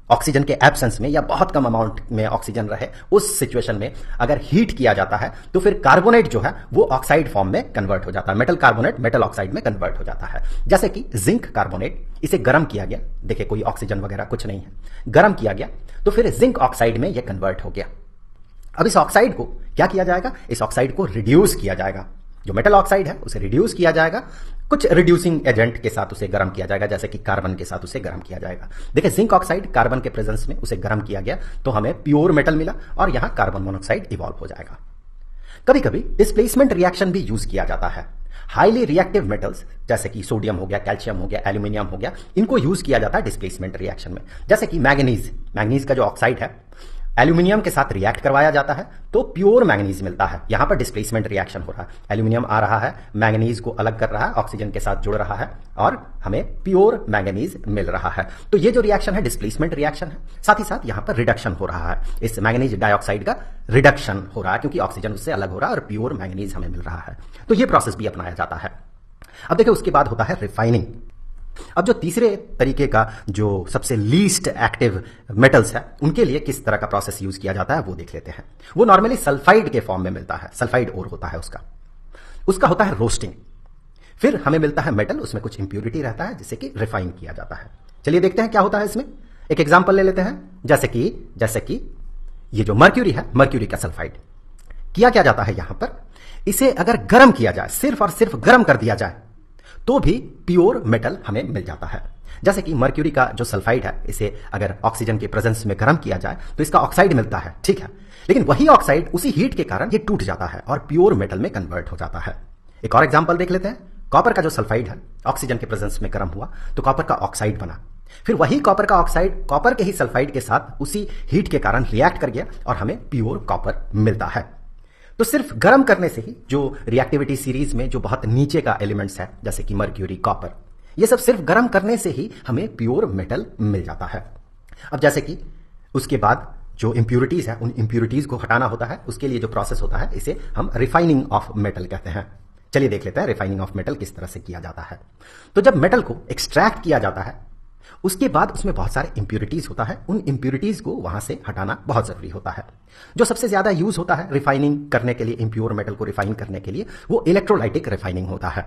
ऑक्सीजन के एब्सेंस में या बहुत कम अमाउंट में ऑक्सीजन रहे उस सिचुएशन में अगर हीट किया जाता है तो फिर कार्बोनेट जो है वो ऑक्साइड फॉर्म में कन्वर्ट हो जाता है, मेटल कार्बोनेट मेटल ऑक्साइड में कन्वर्ट हो जाता है। जैसे कि जिंक कार्बोनेट, इसे गर्म किया गया, देखिए कोई ऑक्सीजन वगैरह कुछ नहीं है, गर्म किया गया तो फिर जिंक ऑक्साइड में यह कन्वर्ट हो गया। अब इस ऑक्साइड को क्या किया जाएगा, इस ऑक्साइड को रिड्यूस किया जाएगा, जो मेटल ऑक्साइड है उसे रिड्यूस किया जाएगा, कुछ रिड्यूसिंग एजेंट के साथ उसे गर्म किया जाएगा, जैसे कि कार्बन के साथ उसे गर्म किया जाएगा। देखिए जिंक ऑक्साइड कार्बन के प्रेजेंस में उसे गर्म किया गया तो हमें प्योर मेटल मिला और यहां कार्बन मोनोऑक्साइड इवॉल्व हो जाएगा। कभी कभी डिस्प्लेसमेंट रिएक्शन भी यूज किया जाता है। हाईली रिएक्टिव मेटल्स जैसे कि सोडियम हो गया, कैल्शियम हो गया, एल्यूमिनियम हो गया, इनको यूज किया जाता है डिस्प्लेसमेंट रिएक्शन में। जैसे कि मैग्नीज का जो ऑक्साइड है एल्यूमिनियम के साथ रिएक्ट करवाया जाता है तो प्योर मैंगनीज मिलता है। यहां पर डिस्प्लेसमेंट रिएक्शन हो रहा है, एल्यूमिनियम आ रहा है, मैंगनीज को अलग कर रहा है, ऑक्सीजन के साथ जुड़ रहा है और हमें प्योर मैंगनीज मिल रहा है। तो ये जो रिएक्शन है डिस्प्लेसमेंट रिएक्शन है। साथ ही साथ यहां पर रिडक्शन हो रहा है, इस मैंगनीज डाइऑक्साइड का रिडक्शन हो रहा है क्योंकि ऑक्सीजन उससे अलग हो रहा है और प्योर मैंगनीज हमें मिल रहा है। तो ये प्रोसेस भी अपनाया जाता है। अब देखिए उसके बाद होता है रिफाइनिंग। अब जो तीसरे तरीके का जो सबसे लीस्ट एक्टिव मेटल्स है उनके लिए किस तरह का प्रोसेस यूज किया जाता है वो देख लेते हैं। वो नॉर्मली सल्फाइड के फॉर्म में मिलता है, सल्फाइड ओर होता है उसका होता है रोस्टिंग। फिर हमें मिलता है मेटल, उसमें कुछ इंप्यूरिटी रहता है जिसे कि रिफाइन किया जाता है। चलिए देखते हैं क्या होता है इसमें। एक एग्जांपल ले लेते हैं, जैसे कि ये जो मर्क्यूरी है, मर्क्यूरी का सल्फाइड किया क्या जाता है यहां पर, इसे अगर गर्म किया जाए, सिर्फ और सिर्फ गर्म कर दिया जाए तो भी प्योर मेटल हमें मिल जाता है। जैसे कि मर्क्यूरी का जो सल्फाइड है इसे अगर ऑक्सीजन के प्रेजेंस में गर्म किया जाए तो इसका ऑक्साइड मिलता है, ठीक है, लेकिन वही ऑक्साइड उसी हीट के कारण ये टूट जाता है और प्योर मेटल में कन्वर्ट हो जाता है। एक और एग्जांपल देख लेते हैं। कॉपर का जो सल्फाइड है ऑक्सीजन के प्रेजेंस में गर्म हुआ तो कॉपर का ऑक्साइड बना, फिर वही कॉपर का ऑक्साइड कॉपर के ही सल्फाइड के साथ उसी हीट के कारण रिएक्ट कर गया और हमें प्योर कॉपर मिलता है। तो सिर्फ गर्म करने से ही जो रिएक्टिविटी सीरीज में जो बहुत नीचे का एलिमेंट्स है जैसे कि मर्क्यूरी, कॉपर, ये सब सिर्फ गर्म करने से ही हमें प्योर मेटल मिल जाता है। अब जैसे कि उसके बाद जो इंप्यूरिटीज है उन इंप्यूरिटीज को हटाना होता है, उसके लिए जो प्रोसेस होता है इसे हम रिफाइनिंग ऑफ मेटल कहते हैं। चलिए देख लेते हैं रिफाइनिंग ऑफ मेटल किस तरह से किया जाता है। तो जब मेटल को एक्सट्रैक्ट किया जाता है उसके बाद उसमें बहुत सारे इंप्यूरिटीज होता है, उन इंप्यूरिटीज को वहां से हटाना बहुत जरूरी होता है। जो सबसे ज्यादा यूज होता है रिफाइनिंग करने के लिए, इंप्योर मेटल को रिफाइन करने के लिए, वो इलेक्ट्रोलाइटिक रिफाइनिंग होता है।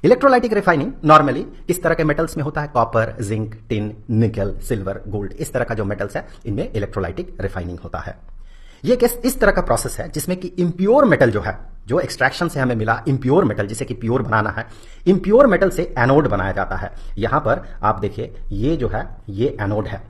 इलेक्ट्रोलाइटिक रिफाइनिंग नॉर्मली किस तरह के मेटल्स में होता है, कॉपर, जिंक, टिन, निकल, सिल्वर, गोल्ड, इस तरह का जो मेटल्स है इनमें इलेक्ट्रोलाइटिक रिफाइनिंग होता है। ये इस तरह का प्रोसेस है जिसमें कि इंप्योर मेटल जो है, जो एक्सट्रैक्शन से हमें मिला इंप्योर मेटल जिसे कि प्योर बनाना है, इंप्योर मेटल से एनोड बनाया जाता है। यहां पर आप देखिए ये जो है ये एनोड है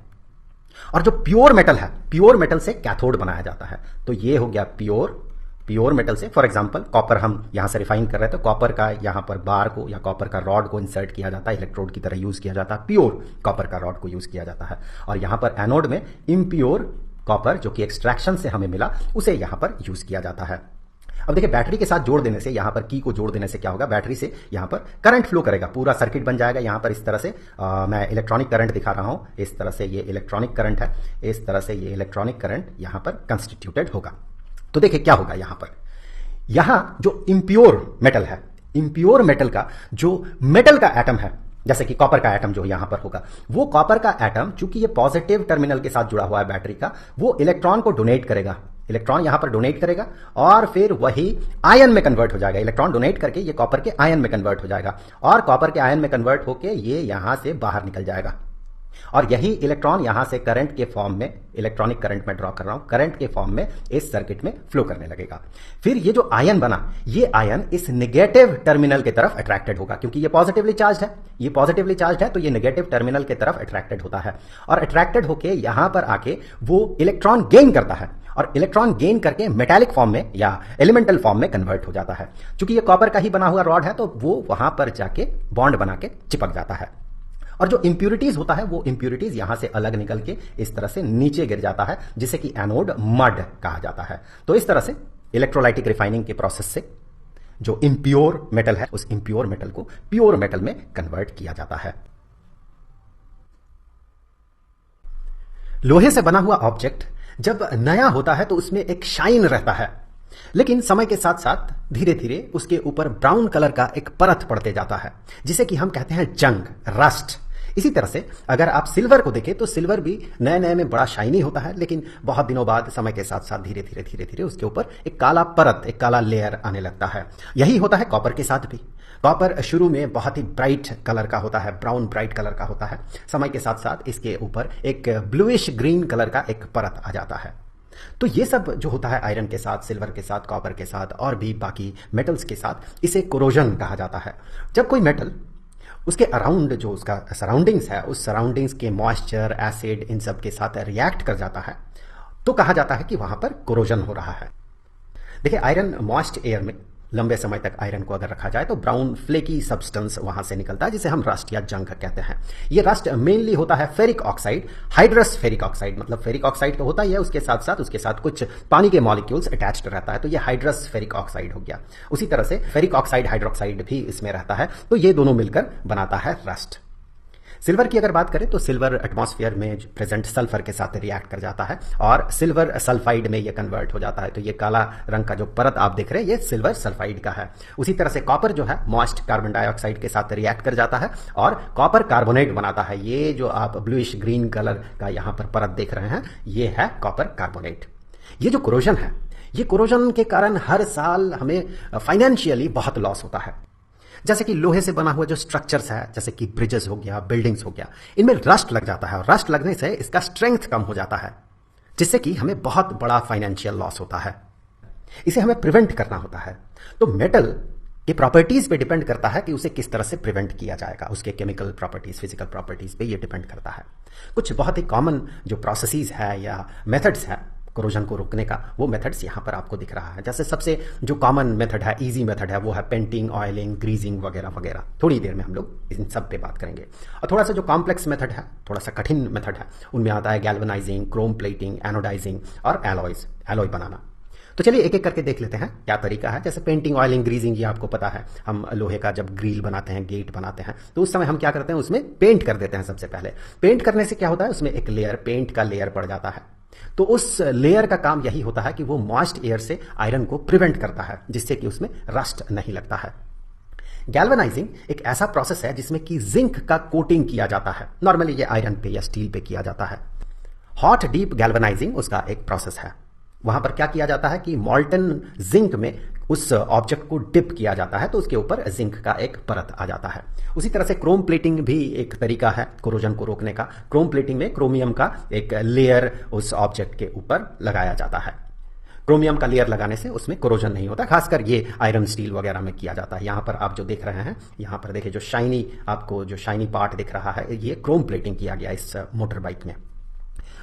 और जो प्योर मेटल है प्योर मेटल से कैथोड बनाया जाता है। तो ये हो गया प्योर मेटल से। फॉर एग्जांपल कॉपर हम यहां से रिफाइन कर रहे हैं तो कॉपर का यहां पर बार को या कॉपर का रॉड को इंसर्ट किया जाता है, इलेक्ट्रोड की तरह यूज किया जाता है, प्योर कॉपर का रॉड को यूज किया जाता है। और यहां पर एनोड में इम्प्योर कॉपर जो कि एक्सट्रैक्शन से हमें मिला उसे यहां पर यूज किया जाता है। अब देखिए बैटरी के साथ जोड़ देने से, यहां पर की को जोड़ देने से क्या होगा, बैटरी से यहां पर करंट फ्लो करेगा, पूरा सर्किट बन जाएगा। यहां पर इस तरह से मैं इलेक्ट्रॉनिक करंट दिखा रहा हूं, इस तरह से ये इलेक्ट्रॉनिक करंट है, इस तरह से ये इलेक्ट्रॉनिक करंट यहां पर कंस्टिट्यूटेड होगा। तो देखिए क्या होगा यहां पर, यहां जो इम्प्योर मेटल है, इम्प्योर मेटल का जो मेटल का एटम है, जैसे कि कॉपर का एटम जो यहां पर होगा, वो कॉपर का एटम चूंकि ये पॉजिटिव टर्मिनल के साथ जुड़ा हुआ है बैटरी का, वो इलेक्ट्रॉन को डोनेट करेगा, इलेक्ट्रॉन यहां पर डोनेट करेगा और फिर वही आयन में कन्वर्ट हो जाएगा। इलेक्ट्रॉन डोनेट करके ये कॉपर के आयन में कन्वर्ट हो जाएगा और कॉपर के आयन में कन्वर्ट होके ये यहां से बाहर निकल जाएगा और यही इलेक्ट्रॉन यहां से करंट के फॉर्म में, इलेक्ट्रॉनिक करंट में ड्रॉ कर रहा हूं, करंट के फॉर्म में इस सर्किट में फ्लो करने लगेगा। फिर ये जो आयन बना, ये आयन इस नेगेटिव टर्मिनल की तरफ अट्रैक्टेड होगा, क्योंकि ये पॉजिटिवली चार्ज है, ये पॉजिटिवली चार्ज है तो ये नेगेटिव टर्मिनल की तरफ अट्रैक्टेड होता है और अट्रैक्टेड होके यहां पर आके वो इलेक्ट्रॉन गेन करता है और इलेक्ट्रॉन गेन करके मेटालिक फॉर्म में या एलिमेंटल फॉर्म में कन्वर्ट हो जाता है। चूंकि ये कॉपर का ही बना हुआ रॉड है तो वो वहां पर जाके बॉन्ड बना के चिपक जाता है और जो इंप्यूरिटीज होता है वो इंप्यूरिटीज यहां से अलग निकल के इस तरह से नीचे गिर जाता है, जिसे कि एनोड मड कहा जाता है। तो इस तरह से इलेक्ट्रोलाइटिक रिफाइनिंग के प्रोसेस से जो इम्प्योर मेटल है, उस इम्प्योर मेटल को प्योर मेटल में कन्वर्ट किया जाता है। लोहे से बना हुआ ऑब्जेक्ट जब नया होता है तो उसमें एक शाइन रहता है, लेकिन समय के साथ साथ धीरे धीरे उसके ऊपर ब्राउन कलर का एक परत पड़ते जाता है, जिसे कि हम कहते हैं जंग, रस्ट। इसी तरह से अगर आप सिल्वर को देखें तो सिल्वर भी नए नए में बड़ा शाइनी होता है, लेकिन बहुत दिनों बाद समय के साथ साथ धीरे धीरे उसके ऊपर एक काला परत, एक काला लेयर आने लगता है। यही होता है कॉपर के साथ भी। कॉपर शुरू में बहुत ही ब्राइट कलर का होता है, ब्राउन ब्राइट कलर का होता है। समय के साथ साथ इसके ऊपर एक ब्लूइश ग्रीन कलर का एक परत आ जाता है। तो ये सब जो होता है आयरन के साथ, सिल्वर के साथ, कॉपर के साथ और भी बाकी मेटल्स के साथ, इसे कोरोजन कहा जाता है। जब कोई मेटल उसके अराउंड जो उसका सराउंडिंग्स है, उस सराउंडिंग्स के मॉइस्चर, एसिड, इन सब के साथ रिएक्ट कर जाता है तो कहा जाता है कि वहां पर कोरोजन हो रहा है। देखिए आयरन मॉइस्ट एयर में लंबे समय तक आयरन को अगर रखा जाए तो ब्राउन फ्लेकी सब्सटेंस वहां से निकलता है, जिसे हम रस्ट या जंग कहते हैं। ये रस्ट मेनली होता है ferric oxide, hydrous ferric oxide, मतलब फेरिक ऑक्साइड तो होता ही है, उसके साथ कुछ पानी के मॉलिक्यूल्स अटैच्ड रहता है, तो ये हाइड्रस फेरिक ऑक्साइड हो गया। उसी तरह से फेरिक ऑक्साइड, हाइड्रोक्साइड भी इसमें रहता है, तो ये दोनों मिलकर बनाता है रस्ट। सिल्वर की अगर बात करें तो सिल्वर एटमॉस्फेयर में प्रेजेंट सल्फर के साथ रिएक्ट कर जाता है और सिल्वर सल्फाइड में ये कन्वर्ट हो जाता है। तो ये काला रंग का जो परत आप देख रहे हैं ये सिल्वर सल्फाइड का है। उसी तरह से कॉपर जो है मॉइस्ट कार्बन डाइऑक्साइड के साथ रिएक्ट कर जाता है और कॉपर कार्बोनेट बनाता है। ये जो आप ब्लूइश ग्रीन कलर का यहां पर परत देख रहे हैं ये है कॉपर कार्बोनेट। ये जो कोरोजन है, ये कोरोजन के कारण हर साल हमें फाइनेंशियली बहुत लॉस होता है। जैसे कि लोहे से बना हुआ जो स्ट्रक्चर्स है, जैसे कि ब्रिजेस हो गया, बिल्डिंग्स हो गया, इनमें रस्ट लग जाता है और रस्ट लगने से इसका स्ट्रेंथ कम हो जाता है, जिससे कि हमें बहुत बड़ा फाइनेंशियल लॉस होता है। इसे हमें प्रिवेंट करना होता है। तो मेटल की प्रॉपर्टीज पे डिपेंड करता है कि उसे किस तरह से प्रिवेंट किया जाएगा, उसके केमिकल प्रॉपर्टीज, फिजिकल प्रॉपर्टीज पे ये डिपेंड करता है। कुछ बहुत ही कॉमन जो प्रोसेसेस है या मेथड्स है कोरोजन को रोकने का, वो मेथड्स यहां पर आपको दिख रहा है। जैसे सबसे जो कॉमन मेथड है, इजी मेथड है, वो है पेंटिंग, ऑयलिंग, ग्रीजिंग वगैरह वगैरह। थोड़ी देर में हम लोग इन सब पे बात करेंगे। और थोड़ा सा जो कॉम्प्लेक्स मेथड है, थोड़ा सा कठिन मेथड है, उनमें आता है गैल्वेनाइजिंग, क्रोम प्लेटिंग, एनोडाइजिंग और एलॉय बनाना। तो चलिए एक एक करके देख लेते हैं क्या तरीका है। जैसे पेंटिंग, ऑयलिंग, ग्रीजिंग, ये आपको पता है। हम लोहे का जब ग्रिल बनाते हैं, गेट बनाते हैं, तो उस समय हम क्या करते हैं, उसमें पेंट कर देते हैं। सबसे पहले पेंट करने से क्या होता है, उसमें एक लेयर, पेंट का लेयर पड़ जाता है। तो उस लेयर का काम यही होता है कि वो मॉइस्ट एयर से आयरन को प्रिवेंट करता है, जिससे कि उसमें रस्ट नहीं लगता है। गैल्वेनाइजिंग एक ऐसा प्रोसेस है जिसमें कि जिंक का कोटिंग किया जाता है। नॉर्मली ये आयरन पे या स्टील पे किया जाता है। हॉट डीप गैल्वेनाइजिंग उसका एक प्रोसेस है। वहां पर क्या किया जाता है कि मॉल्टन जिंक में उस ऑब्जेक्ट को डिप किया जाता है, तो उसके ऊपर जिंक का एक परत आ जाता है। उसी तरह से क्रोम प्लेटिंग भी एक तरीका है कोरोजन को रोकने का। क्रोम प्लेटिंग में क्रोमियम का एक लेयर उस ऑब्जेक्ट के ऊपर लगाया जाता है। क्रोमियम का लेयर लगाने से उसमें कोरोजन नहीं होता। खासकर ये आयरन स्टील वगैरह में किया जाता है। यहां पर आप जो देख रहे हैं, यहां पर देखिए जो शाइनी, आपको जो शाइनी पार्ट दिख रहा है, ये क्रोम प्लेटिंग किया गया इस मोटर बाइक में।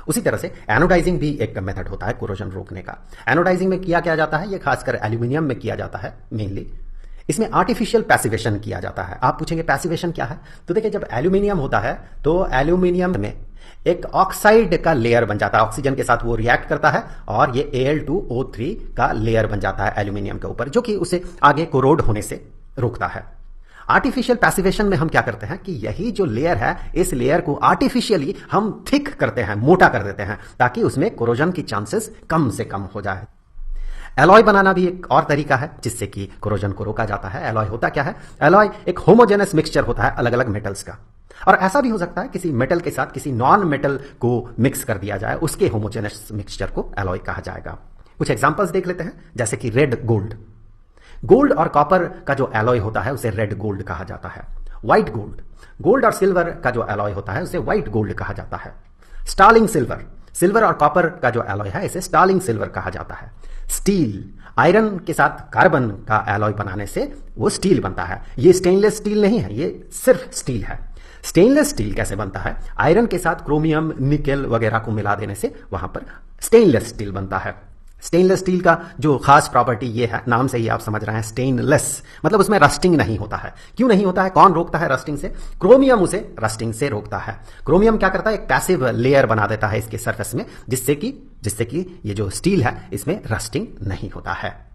उसी तरह से एनोडाइजिंग भी एक मेथड होता है कोरोजन रोकने का। एनोडाइजिंग में किया जाता है, ये खासकर एल्यूमिनियम में किया जाता है मेनली। इसमें आर्टिफिशियल पैसिवेशन किया जाता है। आप पूछेंगे पैसिवेशन क्या है? तो देखिए, जब एल्यूमिनियम होता है तो एल्यूमिनियम में एक ऑक्साइड का लेयर बन जाता है, ऑक्सीजन के साथ वो रिएक्ट करता है और ये Al2O3 का लेयर बन जाता है एल्यूमिनियम के ऊपर, जो कि उसे आगे कोरोड होने से रोकता है। आर्टिफिशियल पैसिवेशन में हम क्या करते हैं कि यही जो लेयर है, इस लेयर को आर्टिफिशियली हम थिक करते हैं, मोटा कर देते हैं, ताकि उसमें कोरोजन की चांसेस कम से कम हो जाए। एलॉय बनाना भी एक और तरीका है जिससे कि कोरोजन को रोका जाता है। एलॉय होता क्या है? एलॉय एक होमोजेनस मिक्सचर होता है अलग अलग मेटल्स का, और ऐसा भी हो सकता है किसी मेटल के साथ किसी नॉन मेटल को मिक्स कर दिया जाए, उसके होमोजेनस मिक्सचर को एलॉय कहा जाएगा। कुछ एग्जांपल्स देख लेते हैं, जैसे कि रेड गोल्ड। गोल्ड और कॉपर का जो एलॉय होता है उसे रेड गोल्ड कहा जाता है। व्हाइट गोल्ड, गोल्ड और सिल्वर का जो एलॉय होता है उसे व्हाइट गोल्ड कहा जाता है। स्टार्लिंग सिल्वर, सिल्वर और कॉपर का जो एलॉय है इसे स्टार्लिंग सिल्वर कहा जाता है। स्टील, आयरन के साथ कार्बन का एलॉय बनाने से वो स्टील बनता है। ये स्टेनलेस स्टील नहीं है, ये सिर्फ स्टील है। स्टेनलेस स्टील कैसे बनता है? आयरन के साथ क्रोमियम, निकेल वगैरह को मिला देने से वहां पर स्टेनलेस स्टील बनता है। स्टेनलेस स्टील का जो खास प्रॉपर्टी ये है, नाम से ही आप समझ रहे हैं स्टेनलेस, मतलब उसमें रस्टिंग नहीं होता है। क्यों नहीं होता है? कौन रोकता है रस्टिंग से? क्रोमियम उसे रस्टिंग से रोकता है। क्रोमियम क्या करता है? एक पैसिव लेयर बना देता है इसके सरफेस में, जिससे कि ये जो स्टील है इसमें रस्टिंग नहीं होता है।